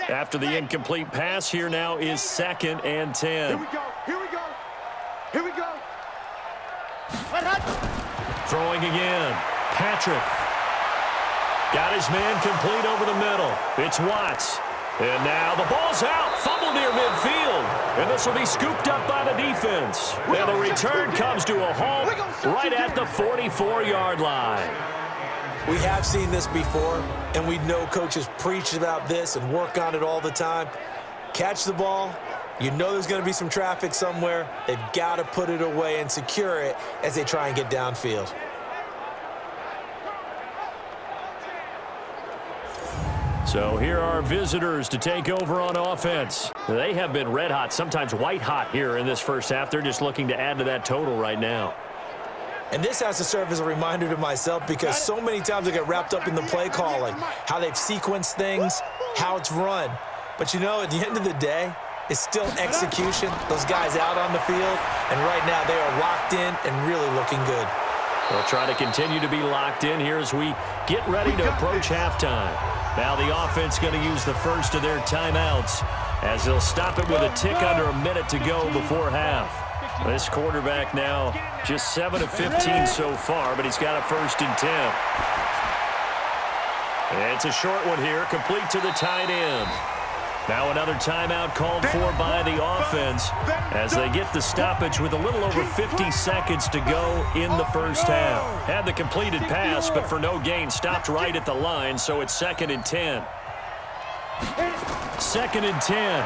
After the incomplete pass, here now is 2nd and 10.
Here we go. Here we go. Here we go.
Throwing again. Patrick. Got his man complete over the middle. It's Watts. And now the ball's out. Fumble near midfield. And this will be scooped up by the defense. And the return comes to a halt right at the 44-yard line.
We have seen this before, and we know coaches preach about this and work on it all the time. Catch the ball. You know there's going to be some traffic somewhere. They've got to put it away and secure it as they try and get downfield.
So here are visitors to take over on offense. They have been red hot, sometimes white hot here in this first half. They're just looking to add to that total right now.
And this has to serve as a reminder to myself because so many times I get wrapped up in the play calling, how they've sequenced things, how it's run. But you know, at the end of the day, it's still execution. Those guys out on the field, and right now they are locked in and really looking good.
They'll try to continue to be locked in here as we get ready to approach halftime. Now the offense going to use the first of their timeouts as they'll stop it with a tick under a minute to go before half. This quarterback now just 7 of 15 so far, but he's got a 1st and 10. It's a short one here, complete to the tight end. Now another timeout called for by the offense as they get the stoppage with a little over 50 seconds to go in the first half. Had the completed pass, but for no gain, stopped right at the line, so it's 2nd and 10. 2nd and 10.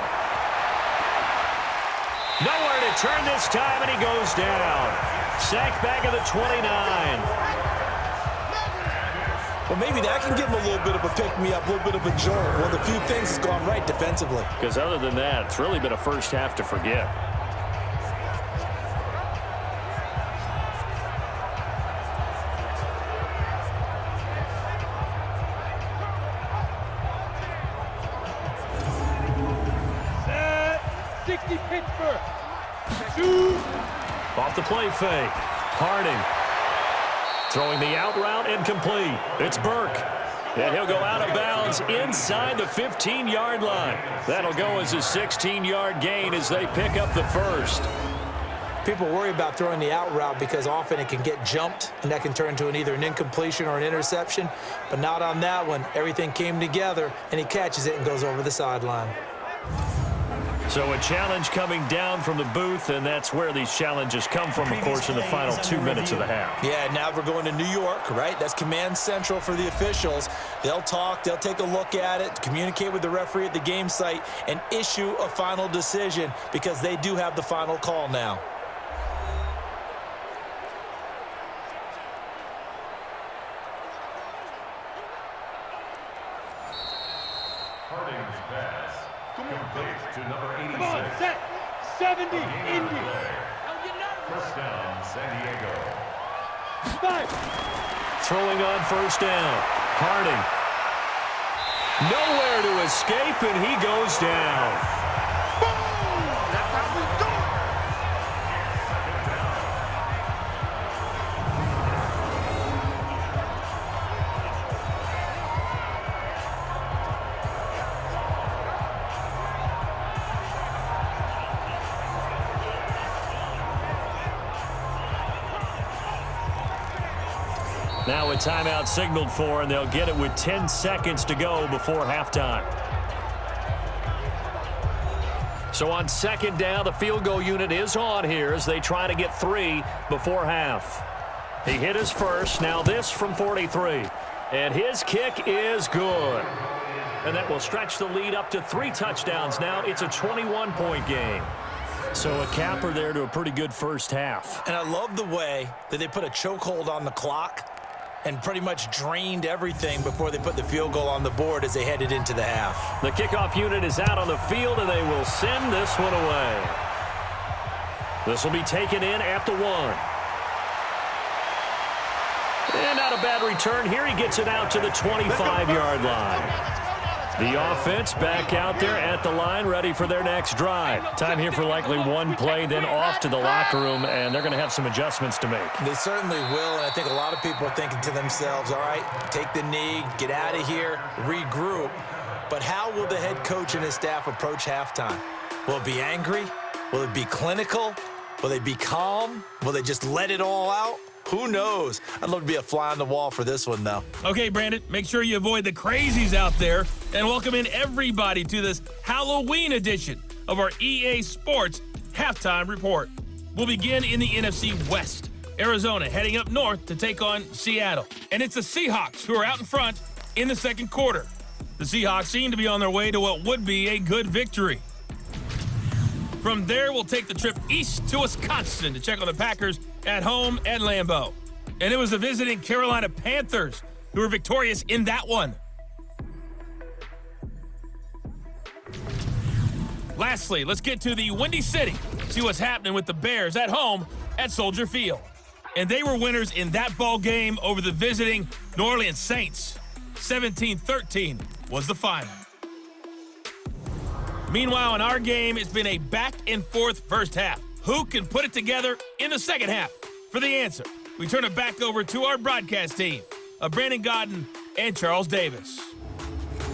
Nowhere to turn this time, and he goes down. Sacked back at the 29.
Well, maybe that can give him a little bit of a pick-me-up, a little bit of a jolt. One of the few things that's gone right defensively.
Because other than that, it's really been a first half to forget.
Set. 60 Pittsburgh. 2.
Off the play fake. Harding. Throwing the out route incomplete. It's Burke. And he'll go out of bounds inside the 15-yard line. That'll go as a 16-yard gain as they pick up the first.
People worry about throwing the out route because often it can get jumped, and that can turn into either an incompletion or an interception. But not on that one. Everything came together, and he catches it and goes over the sideline.
So a challenge coming down from the booth, and that's where these challenges come from, of course, in the final 2 minutes of the half.
Yeah, now we're going to New York, right? That's command central for the officials. They'll talk, they'll take a look at it, communicate with the referee at the game site, and issue a final decision because they do have the final call now.
Harding's pass complete to number 86.
Come on, set. 70, Indy.
First down, San Diego.
5.
Throwing on first down. Harding. Nowhere to escape, and he goes down.
That's how we do it.
Now a timeout signaled for, and they'll get it with 10 seconds to go before halftime. So on second down, the field goal unit is on here as they try to get 3 before half. He hit his first. Now this from 43. And his kick is good. And that will stretch the lead up to 3 touchdowns. Now it's a 21-point game. So a capper there to a pretty good first half.
And I love the way that they put a chokehold on the clock and pretty much drained everything before they put the field goal on the board as they headed into the half.
The kickoff unit is out on the field, and they will send this one away. This will be taken in at the 1. And not a bad return here. He gets it out to the 25-yard line. The offense back out there at the line, ready for their next drive. Time here for likely one play, then off to the locker room, and they're going to have some adjustments to make.
They certainly will, and I think a lot of people are thinking to themselves, all right, take the knee, get out of here, regroup. But how will the head coach and his staff approach halftime? Will it be angry? Will it be clinical? Will they be calm? Will they just let it all out? Who knows? I'd love to be a fly on the wall for this one, though.
Okay, Brandon, make sure you avoid the crazies out there and welcome in everybody to this Halloween edition of our EA Sports Halftime Report. We'll begin in the NFC West. Arizona heading up north to take on Seattle. And it's the Seahawks who are out in front in the second quarter. The Seahawks seem to be on their way to what would be a good victory. From there, we'll take the trip east to Wisconsin to check on the Packers at home at Lambeau. And it was the visiting Carolina Panthers who were victorious in that one. Lastly, let's get to the Windy City, see what's happening with the Bears at home at Soldier Field. And they were winners in that ball game over the visiting New Orleans Saints. 17-13 was the final. Meanwhile, in our game, it's been a back-and-forth first half. Who can put it together in the second half? For the answer, we turn it back over to our broadcast team of Brandon Godden and Charles Davis.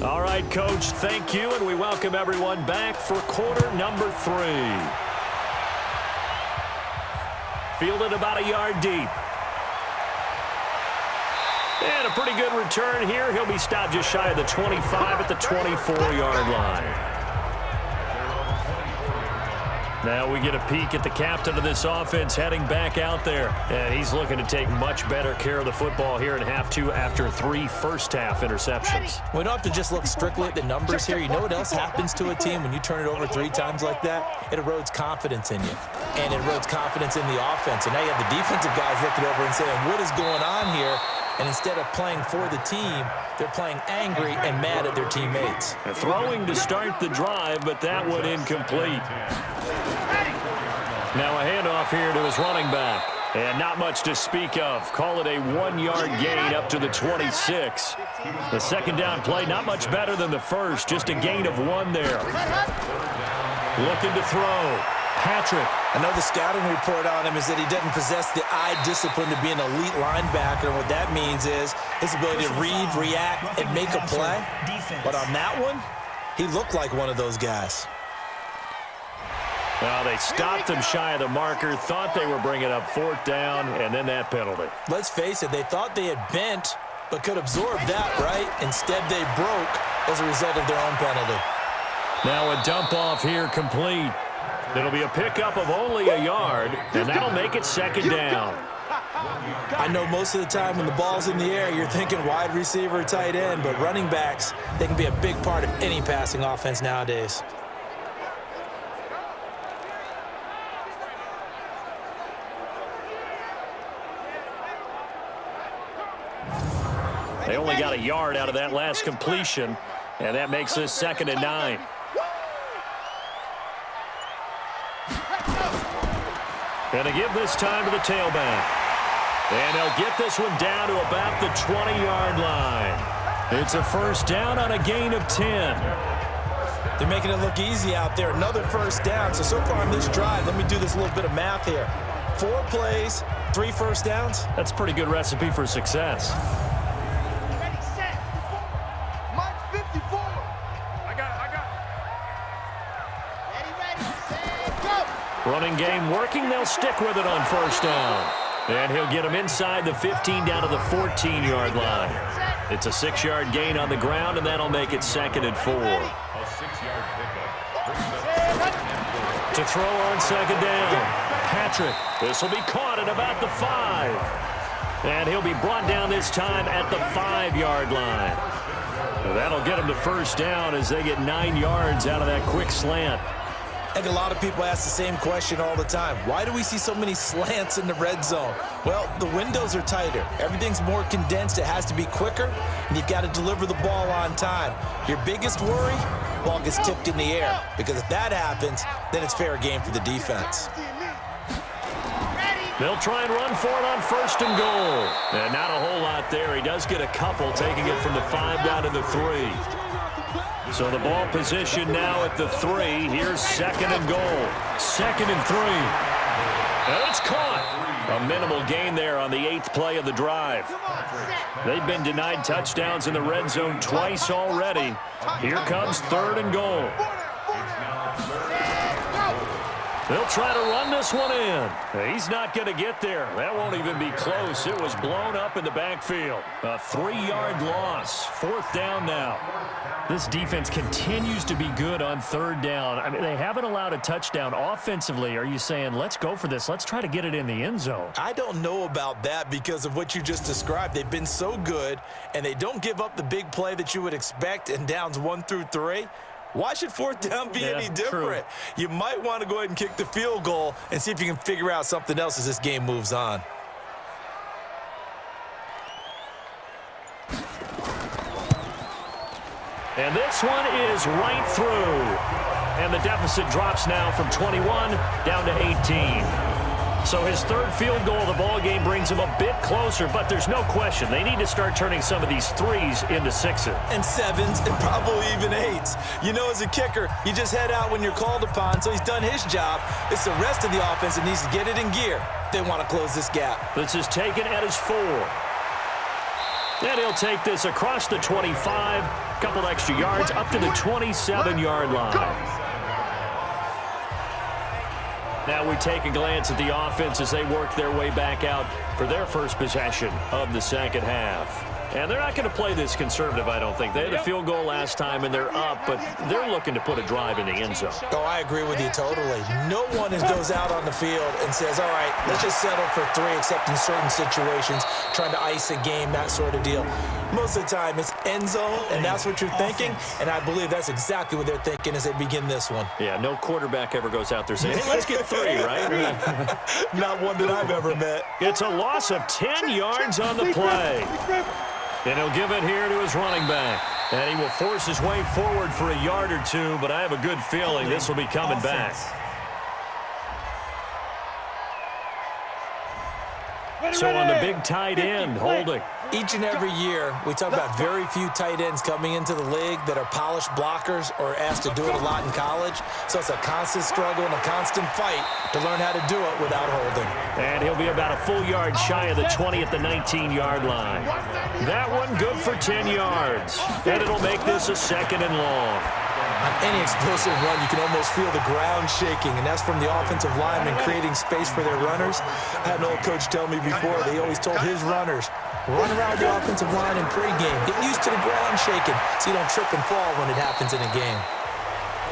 All right, Coach, thank you, and we welcome everyone back for quarter number 3. Fielded about a yard deep. And a pretty good return here. He'll be stopped just shy of the 25 at the 24-yard line. Now we get a peek at the captain of this offense heading back out there. And he's looking to take much better care of the football here in half 2 after 3 first-half interceptions.
We don't have to just look strictly at the numbers here. You know what else happens to a team when you turn it over 3 times like that? It erodes confidence in you. And it erodes confidence in the offense. And now you have the defensive guys looking over and saying, what is going on here? And instead of playing for the team, they're playing angry and mad at their teammates.
Throwing to start the drive, but that one incomplete. Now a handoff here to his running back. And not much to speak of. Call it a 1-yard gain up to the 26. The second down play, not much better than the first. Just a gain of 1 there. Looking to throw. Patrick.
I know the scouting report on him is that he doesn't possess the eye discipline to be an elite linebacker. And what that means is his ability to read, react, and make a play. But on that one, he looked like one of those guys.
Well, they stopped him shy of the marker, thought they were bringing up 4th down, and then that penalty.
Let's face it, they thought they had bent, but could absorb that, right? Instead, they broke as a result of their own penalty.
Now a dump off here complete. It'll be a pickup of only a yard, and that'll make it second down.
I know most of the time when the ball's in the air, you're thinking wide receiver, tight end, but running backs, they can be a big part of any passing offense nowadays.
They only got a yard out of that last completion, and that makes this 2nd and 9. And to give this time to the tailback. And they'll get this one down to about the 20-yard line. It's a first down on a gain of 10.
They're making it look easy out there. Another first down. So far on this drive, let me do this little bit of math here. 4 plays, 3 first downs.
That's a pretty good recipe for success.
Ready, set. Mike 54. I got it. Ready, set, go.
Running game working. They'll stick with it on first down. And he'll get him inside the 15 down to the 14-yard line. It's a 6-yard gain on the ground, and that'll make it 2nd and 4.
A 6-yard pickup.
To throw on second down. Patrick. This will be caught at about the 5. And he'll be brought down this time at the 5-yard line. That'll get him to first down as they get 9 yards out of that quick slant.
I think a lot of people ask the same question all the time. Why do we see so many slants in the red zone? Well, the windows are tighter. Everything's more condensed. It has to be quicker, and you've got to deliver the ball on time. Your biggest worry, ball gets tipped in the air, because if that happens, then it's fair game for the defense.
They'll try and run for it on first and goal. And not a whole lot there. He does get a couple, taking it from the 5 down to the 3. So the ball position now at the 3. Here's 2nd and goal. 2nd and 3. And it's caught. A minimal gain there on the 8th play of the drive. They've been denied touchdowns in the red zone twice already. Here comes 3rd and goal. They'll try to run this one in. He's not going to get there. That won't even be close. It was blown up in the backfield. A 3-yard loss. 4th down now.
This defense continues to be good on 3rd down. I mean, they haven't allowed a touchdown offensively. Are you saying, let's go for this? Let's try to get it in the end zone.
I don't know about that because of what you just described. They've been so good, and they don't give up the big play that you would expect in downs 1 through 3. Why should 4th down be any different?
True.
You might want to go ahead and kick the field goal and see if you can figure out something else as this game moves on.
And this one is right through. And the deficit drops now from 21 down to 18. So his 3rd field goal of the ball game brings him a bit closer, but there's no question they need to start turning some of these 3s into 6s.
And 7s and probably even 8s. You know, as a kicker, you just head out when you're called upon, so he's done his job. It's the rest of the offense that needs to get it in gear. They want to close this gap.
This is taken at his 4. And he'll take this across the 25, couple extra yards, up to the 27-yard line. Now we take a glance at the offense as they work their way back out for their first possession of the second half. And they're not going to play this conservative, I don't think. They had a field goal last time, and they're up, but they're looking to put a drive in the end zone.
Oh, I agree with you totally. No one goes out on the field and says, all right, let's just settle for 3, except in certain situations, trying to ice a game, that sort of deal. Most of the time, it's end zone, and that's what you're thinking, and I believe that's exactly what they're thinking as they begin this one.
Yeah, no quarterback ever goes out there saying, hey, let's get 3, right?
Not one that I've ever met.
It's a loss of 10 yards on the play. And he'll give it here to his running back. And he will force his way forward for a yard or 2, but I have a good feeling this will be coming back. So on the big tight end, holding.
Each and every year, we talk about very few tight ends coming into the league that are polished blockers or asked to do it a lot in college. So it's a constant struggle and a constant fight to learn how to do it without holding.
And he'll be about a full yard shy of the 20 at the 19-yard line. That one good for 10 yards. And it'll make this a 2nd and long.
On any explosive run, you can almost feel the ground shaking, and that's from the offensive linemen creating space for their runners. I had an old coach tell me before, they always told his runners, run around the offensive line in pregame. Get used to the ground shaking so you don't trip and fall when it happens in a game.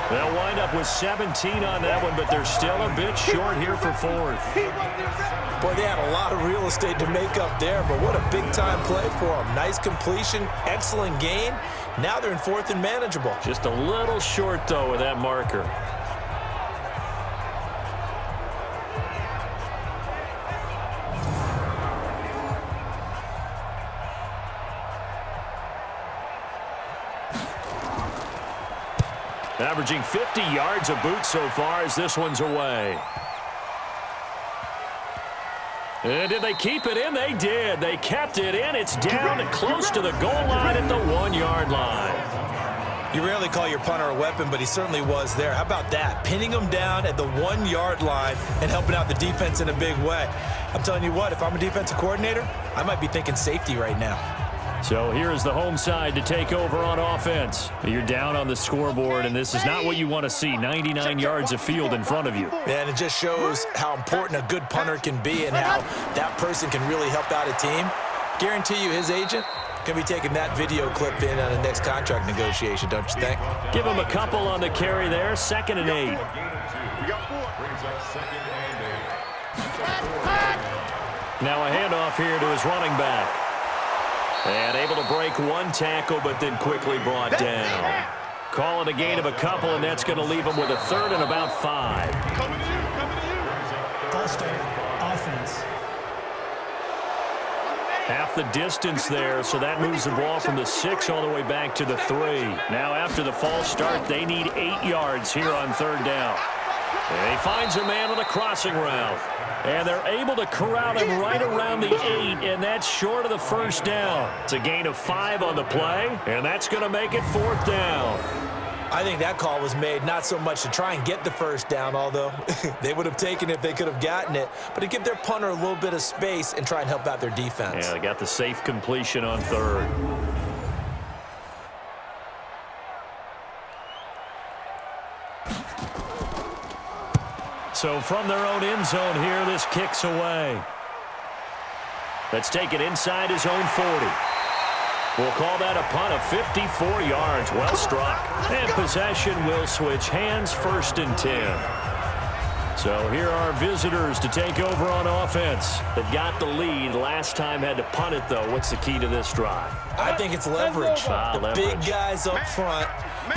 They'll wind up with 17 on that one, but they're still a bit short here for 4th.
Boy, they had a lot of real estate to make up there, but what a big-time play for them. Nice completion, excellent gain. Now they're in 4th and manageable.
Just a little short, though, with that marker. Averaging 50 yards a boot so far as this one's away. And did they keep it in? They did. They kept it in. It's down and close to the goal line at the 1-yard line.
You rarely call your punter a weapon, but he certainly was there. How about that? Pinning him down at the 1-yard line and helping out the defense in a big way. I'm telling you what, if I'm a defensive coordinator, I might be thinking safety right now.
So here's the home side to take over on offense. You're down on the scoreboard, and this is not what you want to see, 99 yards of field in front of you.
And it just shows how important a good punter can be and how that person can really help out a team. Guarantee you his agent can be taking that video clip in on the next contract negotiation, don't you think?
Give him a couple on the carry there, 2nd and 8.
We got 4. Brings up 2nd and 8.
Now a handoff here to his running back. And able to break 1 tackle, but then quickly brought down. Call it a gain of a couple, and that's going to leave him with a 3rd and about 5.
Ball start, offense.
Half the distance there, so that moves the ball from the 6 all the way back to the 3. Now after the false start, they need 8 yards here on 3rd down. And he finds a man on the crossing route. And they're able to corral him right around the 8, and that's short of the 1st down. It's a gain of 5 on the play, and that's going to make it 4th down.
I think that call was made not so much to try and get the 1st down, although they would have taken it if they could have gotten it, but to give their punter a little bit of space and try and help out their defense.
Yeah, they got the safe completion on 3rd. So from their own end zone here, this kicks away. Let's take it inside his own 40. We'll call that a punt of 54 yards. Well struck. And possession will switch hands, 1st and 10. So here are visitors to take over on offense. They've got the lead. Last time had to punt it, though. What's the key to this drive?
I think it's leverage. The
leverage.
Big guys up front.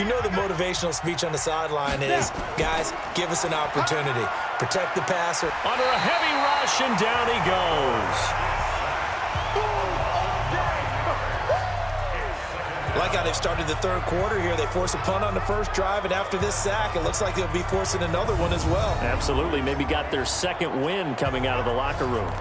You know the motivational speech on the sideline is, guys, give us an opportunity. Protect the passer.
Under a heavy rush, and down he goes.
Like how they've started the 3rd quarter here. They force a punt on the 1st drive, and after this sack, it looks like they'll be forcing another one as well.
Absolutely. Maybe got their 2nd win coming out of the locker room.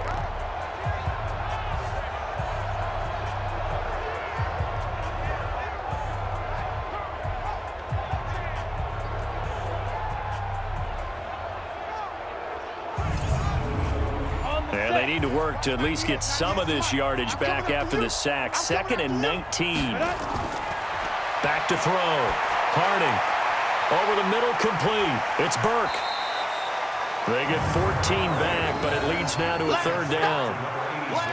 And they need to work to at least get some of this yardage back after the sack. 2nd and 19. Back to throw. Harding. Over the middle, complete. It's Burke. They get 14 back, but it leads now to a 3rd down.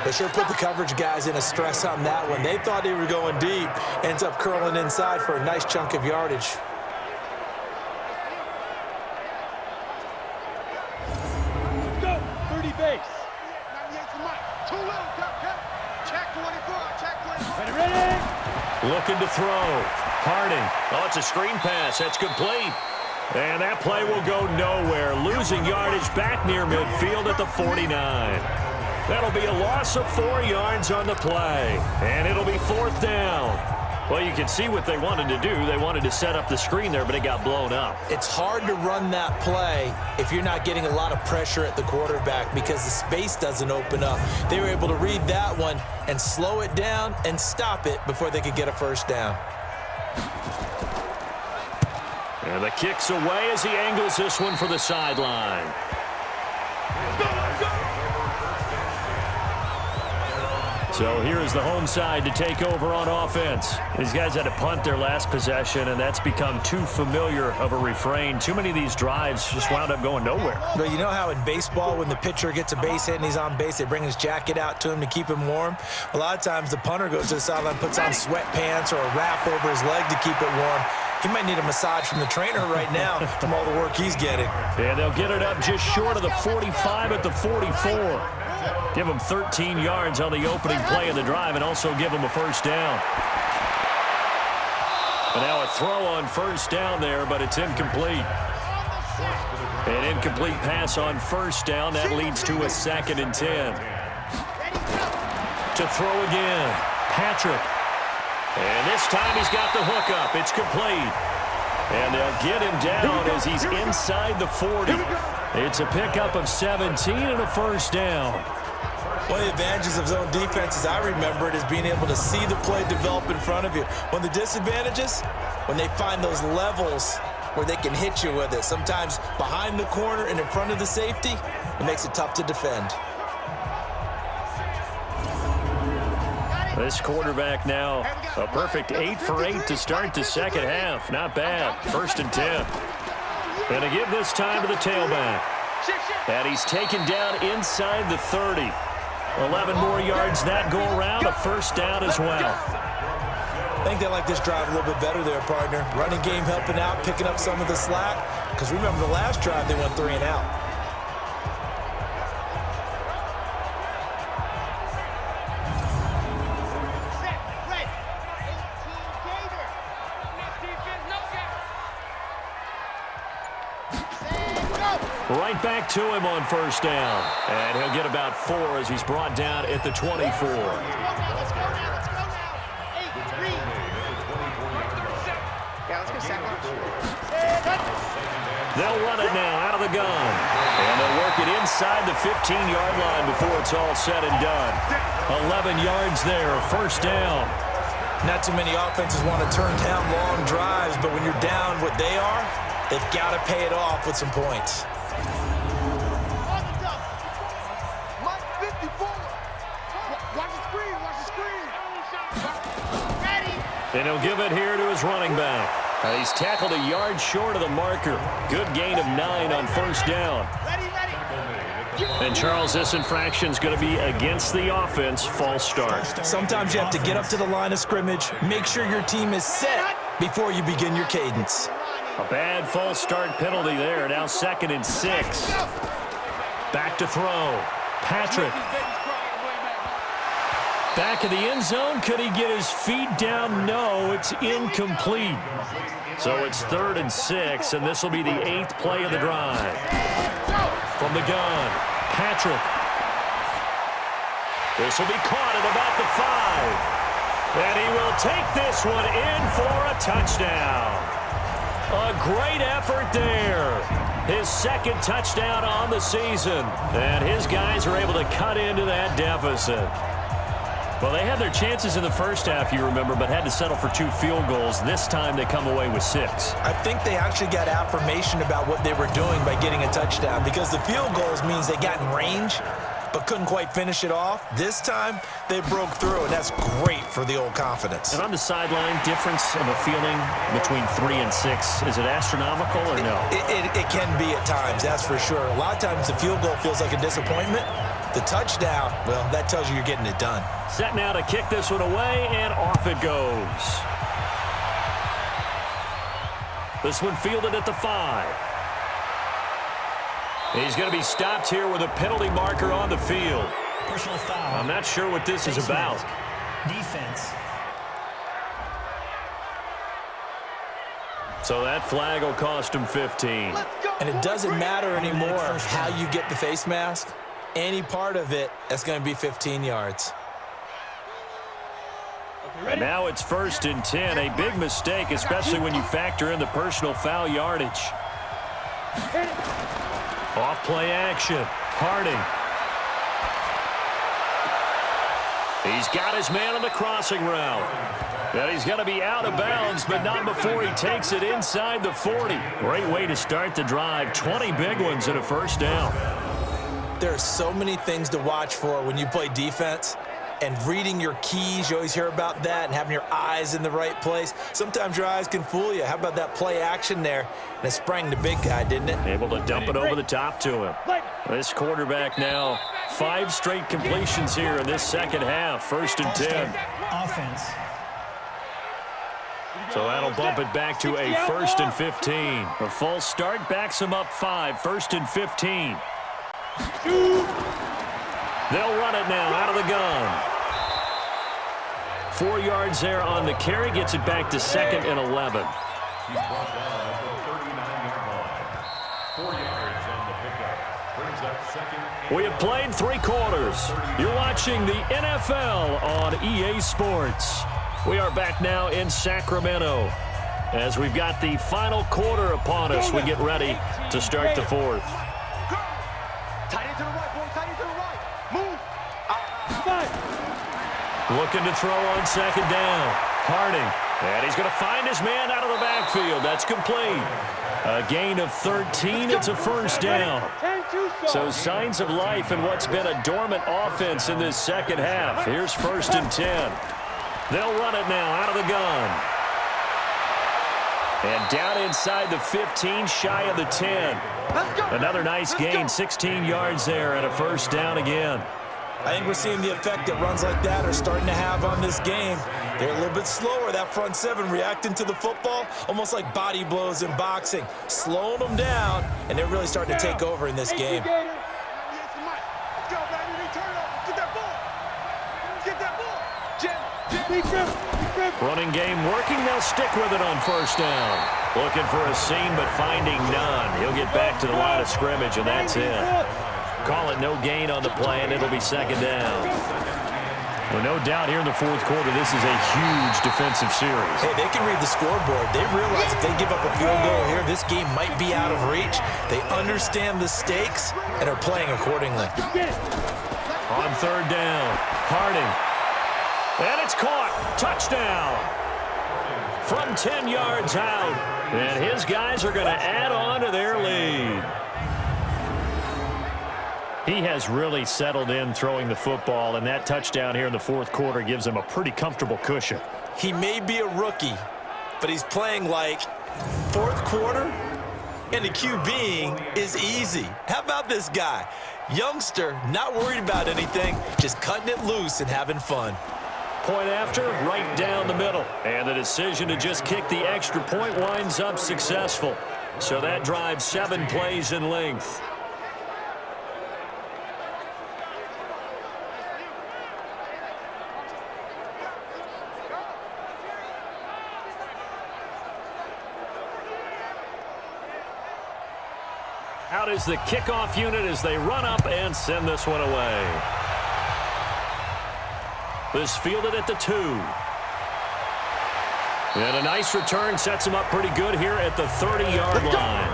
They sure put the coverage guys in a stress on that one. They thought they were going deep. Ends up curling inside for a nice chunk of yardage.
Go, 30 base.
Too little, check 24, check 24.
Ready?
Looking to throw. Harding. Oh, it's a screen pass. That's complete. And that play will go nowhere. Losing yardage back near midfield at the 49. That'll be a loss of 4 yards on the play. And it'll be 4th down. Well, you can see what they wanted to do. They wanted to set up the screen there, but it got blown up.
It's hard to run that play if you're not getting a lot of pressure at the quarterback because the space doesn't open up. They were able to read that one and slow it down and stop it before they could get a 1st down.
And the kick's away as he angles this one for the sideline. So here is the home side to take over on offense. These guys had to punt their last possession, and that's become too familiar of a refrain. Too many of these drives just wound up going nowhere.
But you know how in baseball, when the pitcher gets a base hit and he's on base, they bring his jacket out to him to keep him warm? A lot of times the punter goes to the sideline, puts on sweatpants or a wrap over his leg to keep it warm. He might need a massage from the trainer right now from all the work he's getting.
And they'll get it up just short of the 45 at the 44. Give them 13 yards on the opening play of the drive and also give them a 1st down. And now a throw on 1st down there, but it's incomplete. An incomplete pass on 1st down. That leads to a 2nd and 10. To throw again. Patrick. And this time he's got the hook up. It's complete. And they'll get him down as he's inside the 40. It's a pickup of 17 and a 1st down.
One of the advantages of zone defense, as I remember it, is being able to see the play develop in front of you. One of the disadvantages, when they find those levels where they can hit you with it, sometimes behind the corner and in front of the safety, it makes it tough to defend.
This quarterback now, a perfect 8 for 8 to start the 2nd half. Not bad. 1st and 10. Gonna give this time to the tailback. And he's taken down inside the 30. 11 more yards that go around, a 1st down as well.
I think they like this drive a little bit better there, partner. Running game helping out, picking up some of the slack. Because remember the last drive, they went 3 and out.
Right back to him on 1st down. And he'll get about 4 as he's brought down at the 24.
Let's go now. 8-3. Yeah, let's go second.
They'll run it now out of the gun. And they'll work it inside the 15-yard line before it's all said and done. 11 yards there, 1st down.
Not too many offenses want to turn down long drives, but when you're down what they are, they've got to pay it off with some points.
And he'll give it here to his running back. And he's tackled a yard short of the marker. Good gain of 9 on first down. And Charles, this infraction's going to be against the offense. False start.
Sometimes you have to get up to the line of scrimmage, make sure your team is set before you begin your cadence.
A bad false start penalty there. Now 2nd and 6. Back to throw. Patrick. Back in the end zone. Could he get his feet down? No, it's incomplete. So it's 3rd and 6, and this will be the 8th play of the drive. From the gun, Patrick. This will be caught at about the 5. And he will take this one in for a touchdown. A great effort there. His 2nd touchdown on the season. And his guys are able to cut into that deficit. Well, they had their chances in the first half, you remember, but had to settle for 2 field goals. This time they come away with 6.
I think they actually got affirmation about what they were doing by getting a touchdown, because the field goals means they got in range but couldn't quite finish it off. This time they broke through, and that's great for the old confidence.
And on the sideline, difference of a feeling between 3 and 6, is it astronomical or no?
It can be at times, that's for sure. A lot of times the field goal feels like a disappointment. The touchdown, well, that tells you you're getting it done.
Set now to kick this one away, and off it goes. This one fielded at the 5. He's going to be stopped here with a penalty marker on the field.
Personal foul.
I'm not sure what this is about.
Defense.
So that flag will cost him 15.
And it doesn't matter anymore how you get the face mask. Any part of it, that's going to be 15 yards.
And now it's 1st and 10. A big mistake, especially when you factor in the personal foul yardage. Off play action. Harding. He's got his man on the crossing route. And he's going to be out of bounds, but not before he takes it inside the 40. Great way to start the drive. 20 big ones and a first down.
There are so many things to watch for when you play defense, and reading your keys, you always hear about that, and having your eyes in the right place. Sometimes your eyes can fool you. How about that play action there? And it sprang the big guy, didn't it?
Able to dump it over the top to him. This quarterback now, 5 straight completions here in this second half. 1st and 10.
Offense.
So that'll bump it back to a 1st and 15. A false start backs him up 5. 1st and 15. They'll run it now out of the gun. 4 yards there on the carry. Gets it back to 2nd and 11.
He's brought down at the 39-yard line. 4 yards on the pickup. Brings up 2nd.
We have played 3 quarters. You're watching the NFL on EA Sports. We are back now in Sacramento. As we've got the final quarter upon us, we get ready to start the 4th.
Tight end to the right, boy. Tight end to the right. Move.
Looking to throw on 2nd down. Harding. And he's going to find his man out of the backfield. That's complete. A gain of 13. It's a first down. So signs of life in what's been a dormant offense in this second half. Here's 1st and 10. They'll run it now out of the gun. And down inside the 15, shy of the 10. Another nice gain, 16 yards there, and a first down again.
I think we're seeing the effect that runs like that are starting to have on this game. They're a little bit slower, that front 7 reacting to the football, almost like body blows in boxing, slowing them down, and they're really starting to take over in this game.
Running game working. They'll stick with it on first down. Looking for a seam, but finding none. He'll get back to the line of scrimmage, and that's it. Call it no gain on the play, and it'll be 2nd down. Well, no doubt here in the 4th quarter, this is a huge defensive series.
Hey, they can read the scoreboard. They realize if they give up a field goal here, this game might be out of reach. They understand the stakes and are playing accordingly.
On 3rd down, Harding. And it's caught. Touchdown. From 10 yards out. And his guys are going to add on to their lead. He has really settled in throwing the football, and that touchdown here in the 4th quarter gives him a pretty comfortable cushion.
He may be a rookie, but he's playing like fourth quarter, and the QBing is easy. How about this guy? Youngster, not worried about anything, just cutting it loose and having fun.
Point after, right down the middle. And the decision to just kick the extra point winds up successful. So that drives 7 plays in length. Out is the kickoff unit as they run up and send this one away. This fielded at the 2. And a nice return sets him up pretty good here at the 30-yard line.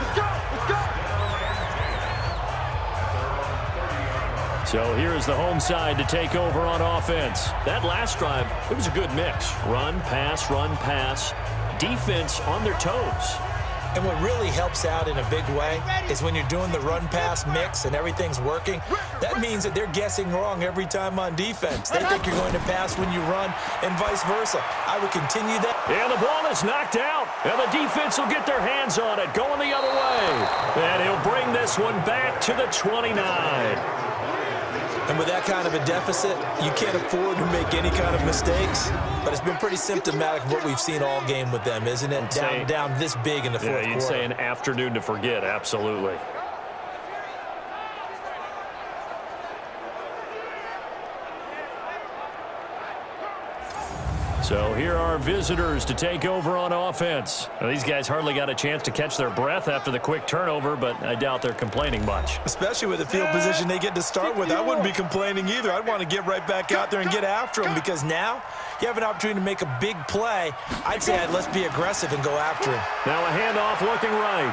So here's the home side to take over on offense. That last drive, it was a good mix. Run, pass, defense on their toes.
And what really helps out in a big way is when you're doing the run-pass mix and everything's working, that means that they're guessing wrong every time on defense. They think you're going to pass when you run and vice versa. I would continue that.
And the ball is knocked out. And the defense will get their hands on it, going the other way. And he'll bring this one back to the 29.
And with that kind of a deficit, you can't afford to make any kind of mistakes. But it's been pretty symptomatic of what we've seen all game with them, isn't it? Down this big in the fourth quarter.
Yeah, you'd say an afternoon to forget, absolutely. So here are visitors to take over on offense. Now, these guys hardly got a chance to catch their breath after the quick turnover, but I doubt they're complaining much.
Especially with the field position they get to start with. I wouldn't be complaining either. I'd want to get right back out there and get after them because now you have an opportunity to make a big play. I'd say let's be aggressive and go after him.
Now a handoff looking right.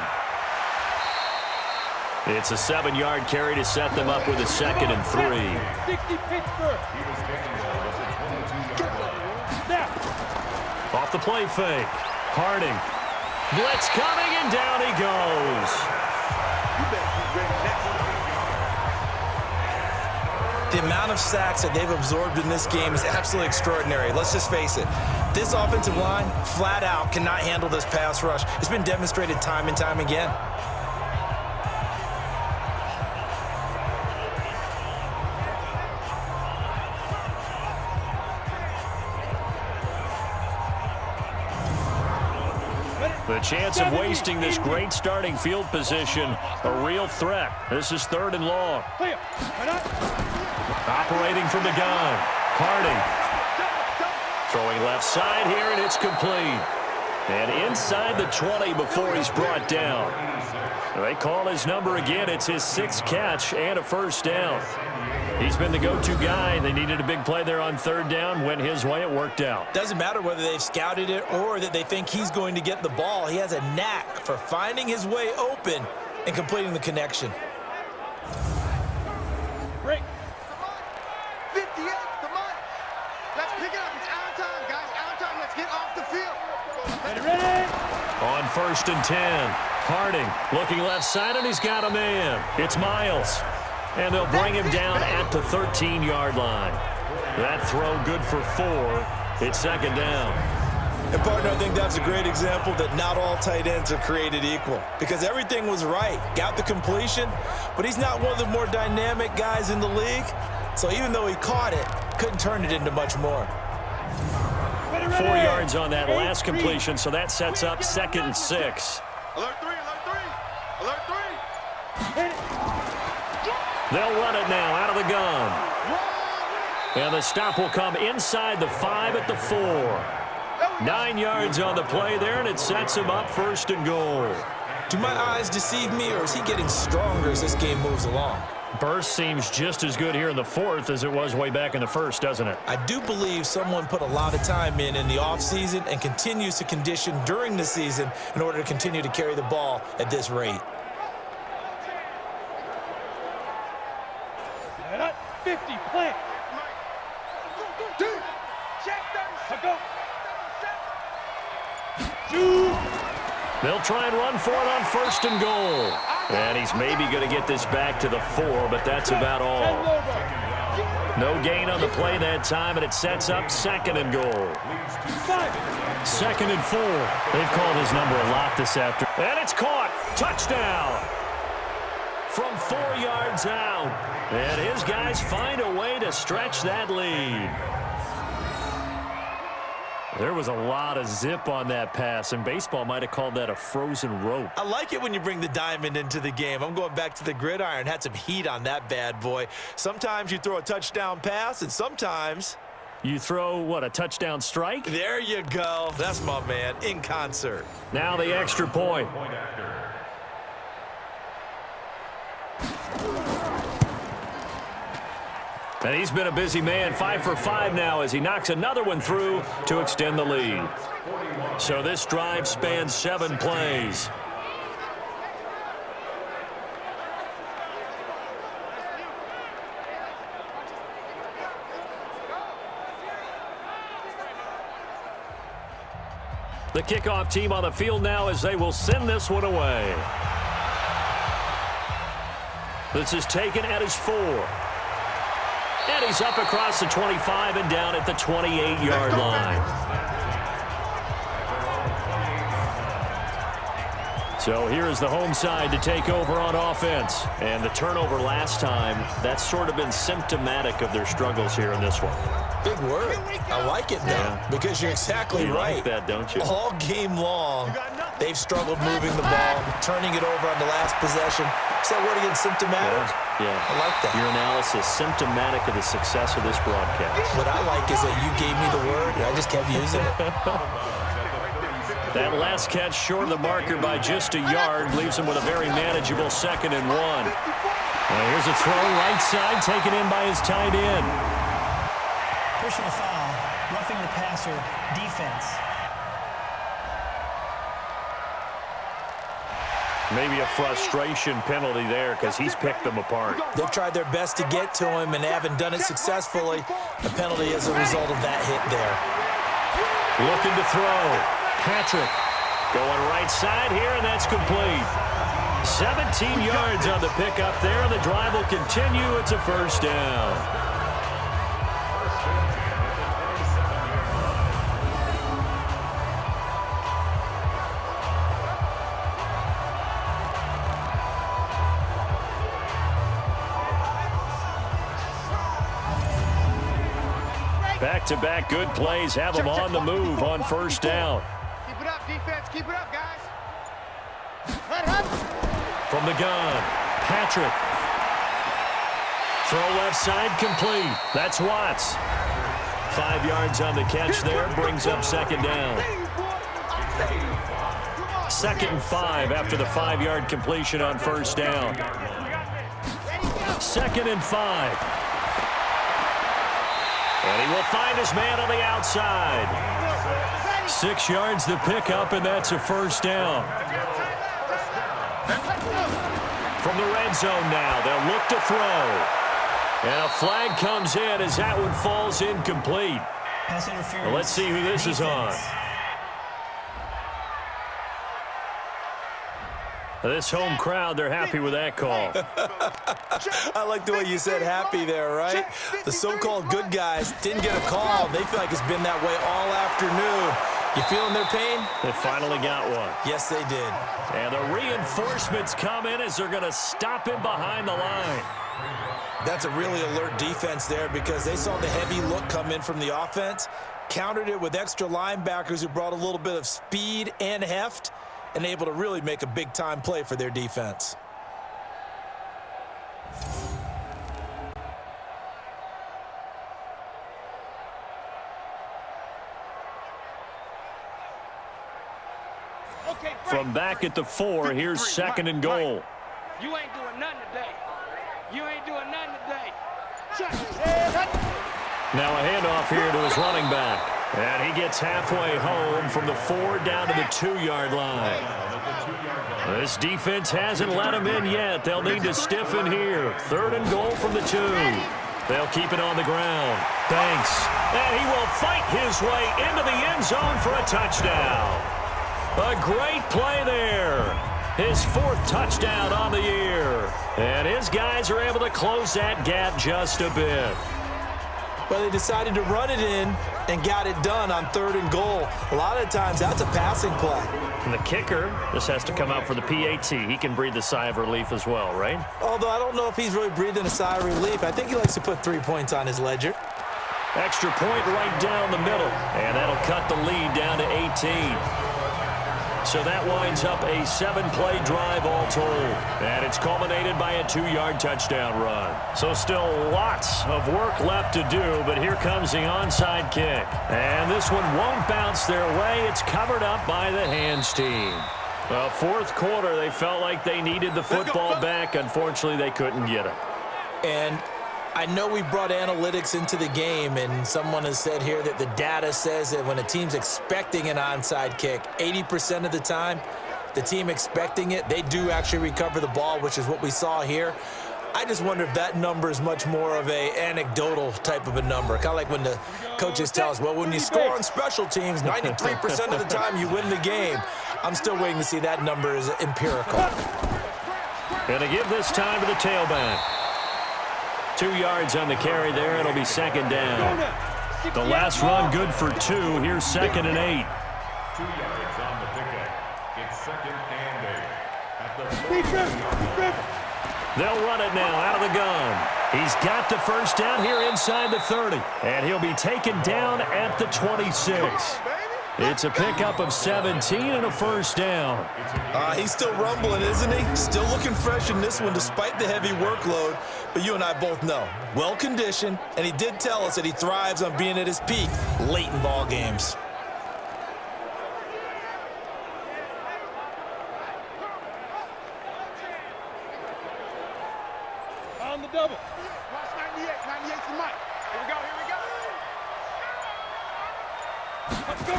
It's a 7-yard carry to set them up with a 2nd and 3.
60 Pittsburgh.
Off the play fake. Harding. Blitz coming, and down he goes.
The amount of sacks that they've absorbed in this game is absolutely extraordinary. Let's just face it. This offensive line, flat out, cannot handle this pass rush. It's been demonstrated time and time again.
The chance of wasting this great starting field position, a real threat. This is 3rd and long. Operating from the gun. Harding. Throwing left side here, and it's complete. And inside the 20 before he's brought down. They call his number again. It's his 6th catch and a 1st down. He's been the go-to guy. They needed a big play there on 3rd down. Went his way. It worked out.
Doesn't matter whether they've scouted it or that they think he's going to get the ball. He has a knack for finding his way open and completing the connection.
Break. 58, come on. Let's pick it up. It's our time, guys. Our time. Let's get off the field.
Ready?
On 1st and 10. Harding looking left side, and he's got a man. It's Miles. And they'll bring him down at the 13-yard line. That throw good for 4. It's 2nd down.
And, partner, I think that's a great example that not all tight ends are created equal. Because everything was right. Got the completion, but he's not one of the more dynamic guys in the league. So even though he caught it, couldn't turn it into much more.
4 yards on that last completion, so that sets up 2nd and 6.
Alert 3, alert 3. Alert 3.
They'll run it now out of the gun. And the stop will come inside the 5 at the 4. 9 yards on the play there, and it sets him up 1st and goal.
Do my eyes deceive me, or is he getting stronger as this game moves along?
Burst seems just as good here in the 4th as it was way back in the 1st, doesn't it?
I do believe someone put a lot of time in the offseason and continues to condition during the season in order to continue to carry the ball at this rate.
50, plant.
They'll try and run for it on 1st and goal. And he's maybe going to get this back to the 4, but that's about all. No gain on the play that time, and it sets up 2nd and goal.
2nd and 4. They've called his number a lot this afternoon.
And it's caught. Touchdown. From 4 yards out. And his guys find a way to stretch that lead.
There was a lot of zip on that pass, and baseball might have called that a frozen rope.
I like it when you bring the diamond into the game. I'm going back to the gridiron. Had some heat on that bad boy. Sometimes you throw a touchdown pass, and sometimes
You throw, what, a touchdown strike?
there you go. That's my man in concert.
Now the extra point. And he's been a busy man, 5 for 5 now as he knocks another one through to extend the lead. So this drive spans 7 plays. The kickoff team on the field now as they will send this one away. This is taken at his 4. And he's up across the 25 and down at the 28-yard line. So here is the home side to take over on offense. And the turnover last time, that's sort of been symptomatic of their struggles here in this one.
Big word. I like it, though, because you're exactly
You
right.
like that, don't you?
All game long, they've struggled moving the ball, turning it over on the last possession. Is that word again, symptomatic?
Yeah.
I like that.
Your analysis, symptomatic of the success of this broadcast.
What I like is that you gave me the word, and I just kept using it.
That last catch short of the marker by just a yard leaves him with a very manageable 2nd and 1.
Well, here's a throw right side taken in by his tight end.
Personal foul, roughing the passer, defense.
Maybe a frustration penalty there because he's picked them apart.
They've tried their best to get to him and haven't done it successfully. A penalty as a result of that hit there.
Looking to throw. Patrick going right side here, and that's complete. 17 yards on the pickup there, and the drive will continue. It's a 1st down. Back-to-back good plays have them on the move on 1st down.
Keep it up, defense. Keep it up, guys.
From the gun, Patrick. Throw left side complete. That's Watts. 5 yards on the catch there, brings up 2nd down. 2nd and 5 after the 5-yard completion on 1st down. 2nd and 5. And he will find his man on the outside. 6 yards to pick up, and that's a 1st down. From the red zone now, they'll look to throw. And a flag comes in as that one falls incomplete.
Pass interference.
Well, let's see who this is on. This home crowd, they're happy with that call.
I like the way you said happy there, right? The so-called good guys didn't get a call. They feel like it's been that way all afternoon. You feeling their pain?
They finally got one.
Yes, they did.
And the reinforcements come in as they're going to stop him behind the line.
That's a really alert defense there because they saw the heavy look come in from the offense, countered it with extra linebackers who brought a little bit of speed and heft, and able to really make a big-time play for their defense.
From back at the 4, here's 2nd and goal.
You ain't doing nothing today. You ain't doing nothing today.
Now a handoff here to his running back. And he gets halfway home from the 4 down to the 2-yard line. This defense hasn't let him in yet. They'll need to stiffen here. 3rd and goal from the 2. They'll keep it on the ground. Banks. And he will fight his way into the end zone for a touchdown. A great play there. His 4th touchdown on the year. And his guys are able to close that gap just a bit.
Well, they decided to run it in and got it done on 3rd and goal. A lot of times, that's a passing play.
And the kicker, this has to come out for the PAT. He can breathe a sigh of relief as well, right?
Although I don't know if he's really breathing a sigh of relief. I think he likes to put 3 points on his ledger.
Extra point right down the middle, and that'll cut the lead down to 18. So that winds up a 7-play drive all told, and it's culminated by a 2-yard touchdown run. So still lots of work left to do, but here comes the onside kick. And this one won't bounce their way. It's covered up by the hands team. Well, 4th quarter, they felt like they needed the football back. Unfortunately, they couldn't get it.
And I know we brought analytics into the game, and someone has said here that the data says that when a team's expecting an onside kick, 80% of the time, the team expecting it, they do actually recover the ball, which is what we saw here. I just wonder if that number is much more of a anecdotal type of a number. Kind of like when the coaches tell us, well, when you score on special teams, 93% of the time you win the game. I'm still waiting to see that number is empirical.
Gonna give this time to the tailback. 2 yards on the carry there. It'll be 2nd down.
The last run good for 2. Here's 2nd and 8.
2 yards on the pickup. It's 2nd and 8. At the
They'll run it now out of the gun. He's got the first down here inside the 30. And he'll be taken down at the 26. It's a pickup of 17 and a first down.
He's still rumbling, isn't he? Still looking fresh in this one despite the heavy workload. But you and I both know, well-conditioned, and he did tell us that he thrives on being at his peak late in ball games.
On the double. Watch 98. 98's the mic. Here we go. Let's go.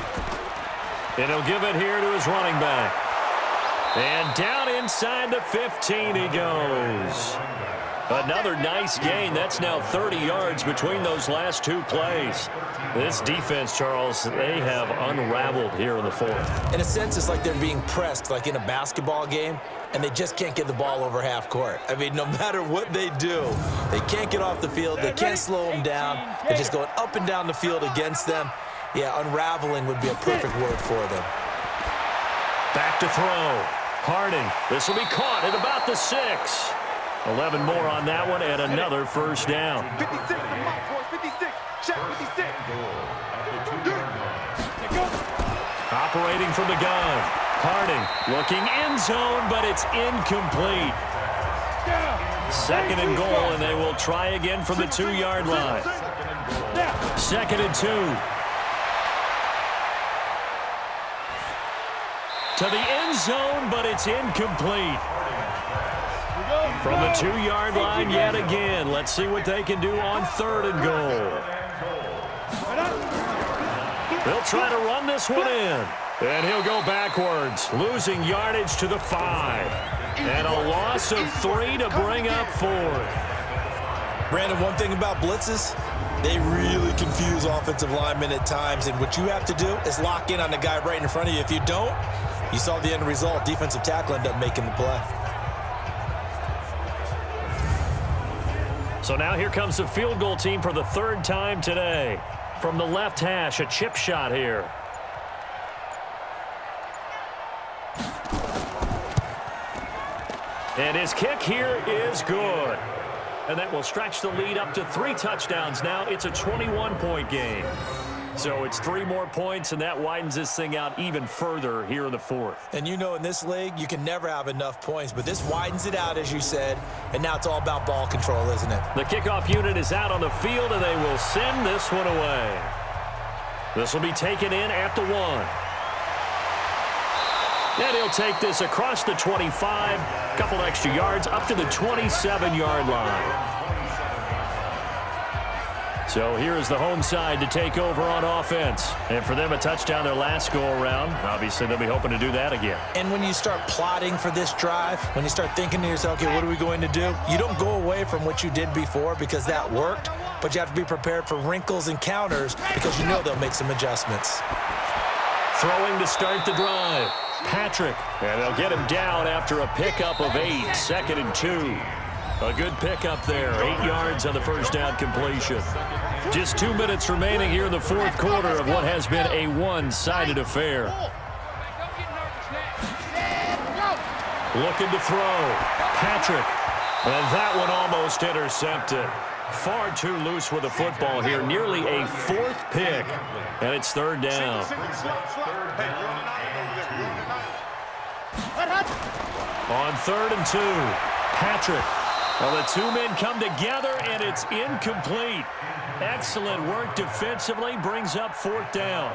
And he'll give it here to his running back. And down inside the 15 he goes. Another nice gain. That's now 30 yards between those last 2 plays. This defense, Charles, they have unraveled here in the 4th.
In a sense, it's like they're being pressed, like in a basketball game, and they just can't get the ball over half court. I mean, no matter what they do, they can't get off the field. They can't slow them down. They're just going up and down the field against them. Yeah, unraveling would be a perfect word for them.
Back to throw. Harding. This will be caught at about the 6. 11 more on that one and another first down.
56, the mic, boys. 56. Check 56.
Operating from the gun. Harding looking end zone, but it's incomplete. 2nd and goal, and they will try again from the 2-yard line. 2nd and 2. To the end zone, but it's incomplete. From the 2-yard line yet again. Let's see what they can do on 3rd and goal. They'll try to run this one in. And he'll go backwards, losing yardage to the 5. And a loss of 3 to bring up 4th.
Brandon, one thing about blitzes, they really confuse offensive linemen at times. And what you have to do is lock in on the guy right in front of you. If you don't, you saw the end result. Defensive tackle ended up making the play.
So now here comes the field goal team for the 3rd time today. From the left hash, a chip shot here. And his kick here is good. And that will stretch the lead up to 3 touchdowns now. It's a 21-point game. So it's 3 more points, and that widens this thing out even further here in the 4th.
And you know, in this league, you can never have enough points, but this widens it out, as you said, and now it's all about ball control, isn't it?
The kickoff unit is out on the field, and they will send this one away. This will be taken in at the 1. And he'll take this across the 25, a couple extra yards, up to the 27-yard line. So here is the home side to take over on offense. And for them, a touchdown their last go-around. Obviously, they'll be hoping to do that again.
And when you start plotting for this drive, when you start thinking to yourself, okay, what are we going to do? You don't go away from what you did before because that worked, but you have to be prepared for wrinkles and counters because you know they'll make some adjustments.
Throwing to start the drive. Patrick. And they'll get him down after a pickup of 8. 2nd and 2. A good pickup there. 8 yards on the first down completion. Just 2 minutes remaining here in the fourth quarter of what has been a one-sided affair. Looking to throw. Patrick. And that one almost intercepted. Far too loose with the football here. Nearly a 4th pick. And it's 3rd down. On 3rd and 2. Patrick. Well, the 2 men come together, and it's incomplete. Excellent work defensively. Brings up 4th down.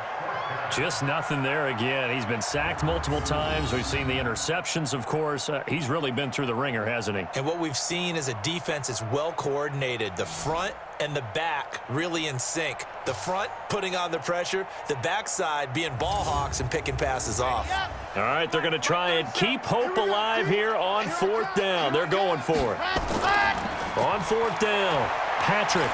Just nothing there again. He's been sacked multiple times. We've seen the interceptions, of course. He's really been through the ringer, hasn't he?
And what we've seen is a defense that's well coordinated. The front and the back really in sync. The front putting on the pressure. The backside being ball hawks and picking passes off.
All right, they're going to try and keep hope alive here on 4th down. They're going for it. On 4th down, Patrick.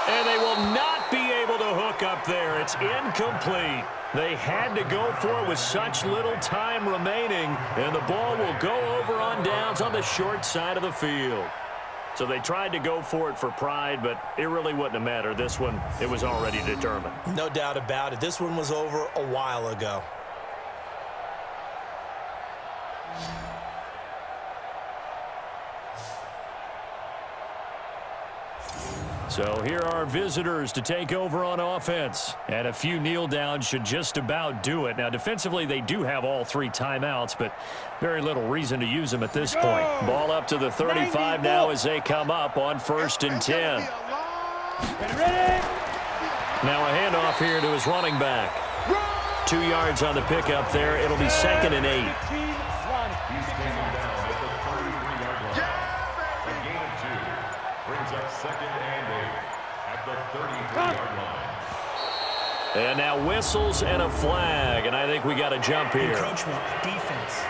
And they will not be able to hook up there. It's incomplete. They had to go for it with such little time remaining, and the ball will go over on downs on the short side of the field. So they tried to go for it for pride, but it really wouldn't have mattered. This one, it was already determined.
No doubt about it. This one was over a while ago.
So here are visitors to take over on offense. And a few kneel downs should just about do it. Now, defensively, they do have all 3 timeouts, but very little reason to use them at this point. Ball up to the 35 now as they come up on 1st and 10. Now a handoff here to his running back. 2 yards on the pickup there. It'll be 2nd and 8.
He's standing down at the 33-yard line. A gain of 2 brings up 2nd and 8 at the 33-yard line.
And now whistles and a flag, and I think we got a jump here.
Encroachment, defense.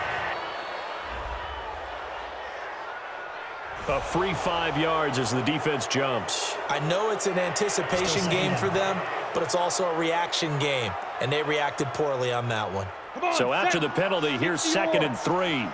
A free 5 yards as the defense jumps.
I know it's an anticipation game for them, but it's also a reaction game, and they reacted poorly on that one.
So after the penalty, here's 2nd and 3.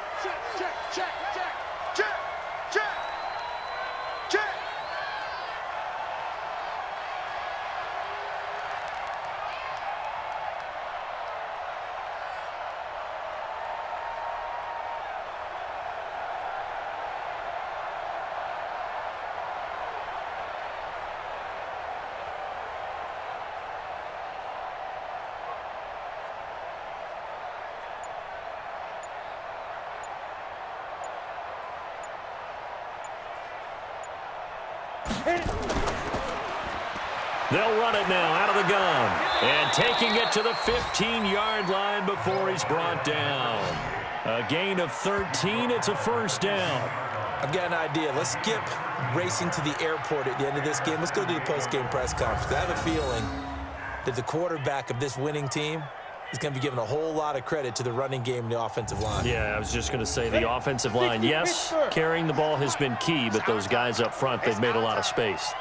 They'll run it now out of the gun. And taking it to the 15-yard line before he's brought down. A gain of 13. It's a 1st down.
I've got an idea. Let's skip racing to the airport at the end of this game. Let's go do the post-game press conference. I have a feeling that the quarterback of this winning team is going to be giving a whole lot of credit to the running game and the offensive line.
Yeah, I was just going to say the offensive line. Yes, carrying the ball has been key, but those guys up front, they've made a lot of space.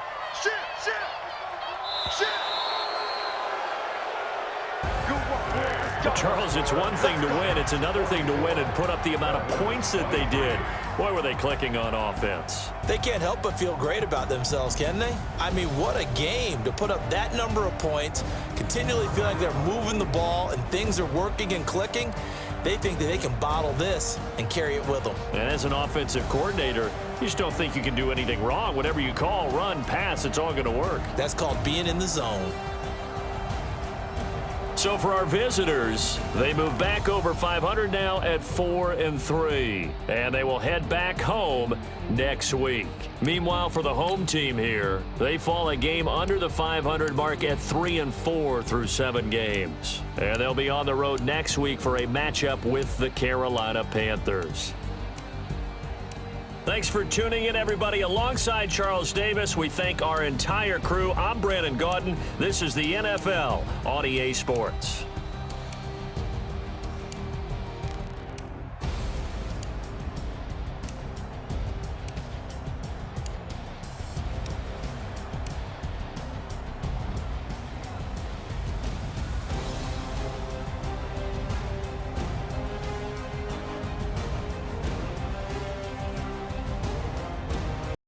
Charles, it's one thing to win. It's another thing to win and put up the amount of points that they did. Boy, were they clicking on offense.
They can't help but feel great about themselves, can they? I mean, what a game to put up that number of points, continually feel like they're moving the ball and things are working and clicking. They think that they can bottle this and carry it with them.
And as an offensive coordinator, you just don't think you can do anything wrong. Whatever you call, run, pass, it's all going to work.
That's called being in the zone.
So for our visitors, they move back over 500 now at 4-3, and they will head back home next week. Meanwhile, for the home team here, they fall a game under the 500 mark at 3-4 through 7 games. And they'll be on the road next week for a matchup with the Carolina Panthers. Thanks for tuning in, everybody. Alongside Charles Davis, we thank our entire crew. I'm Brandon Gaudin. This is the NFL on EA Sports.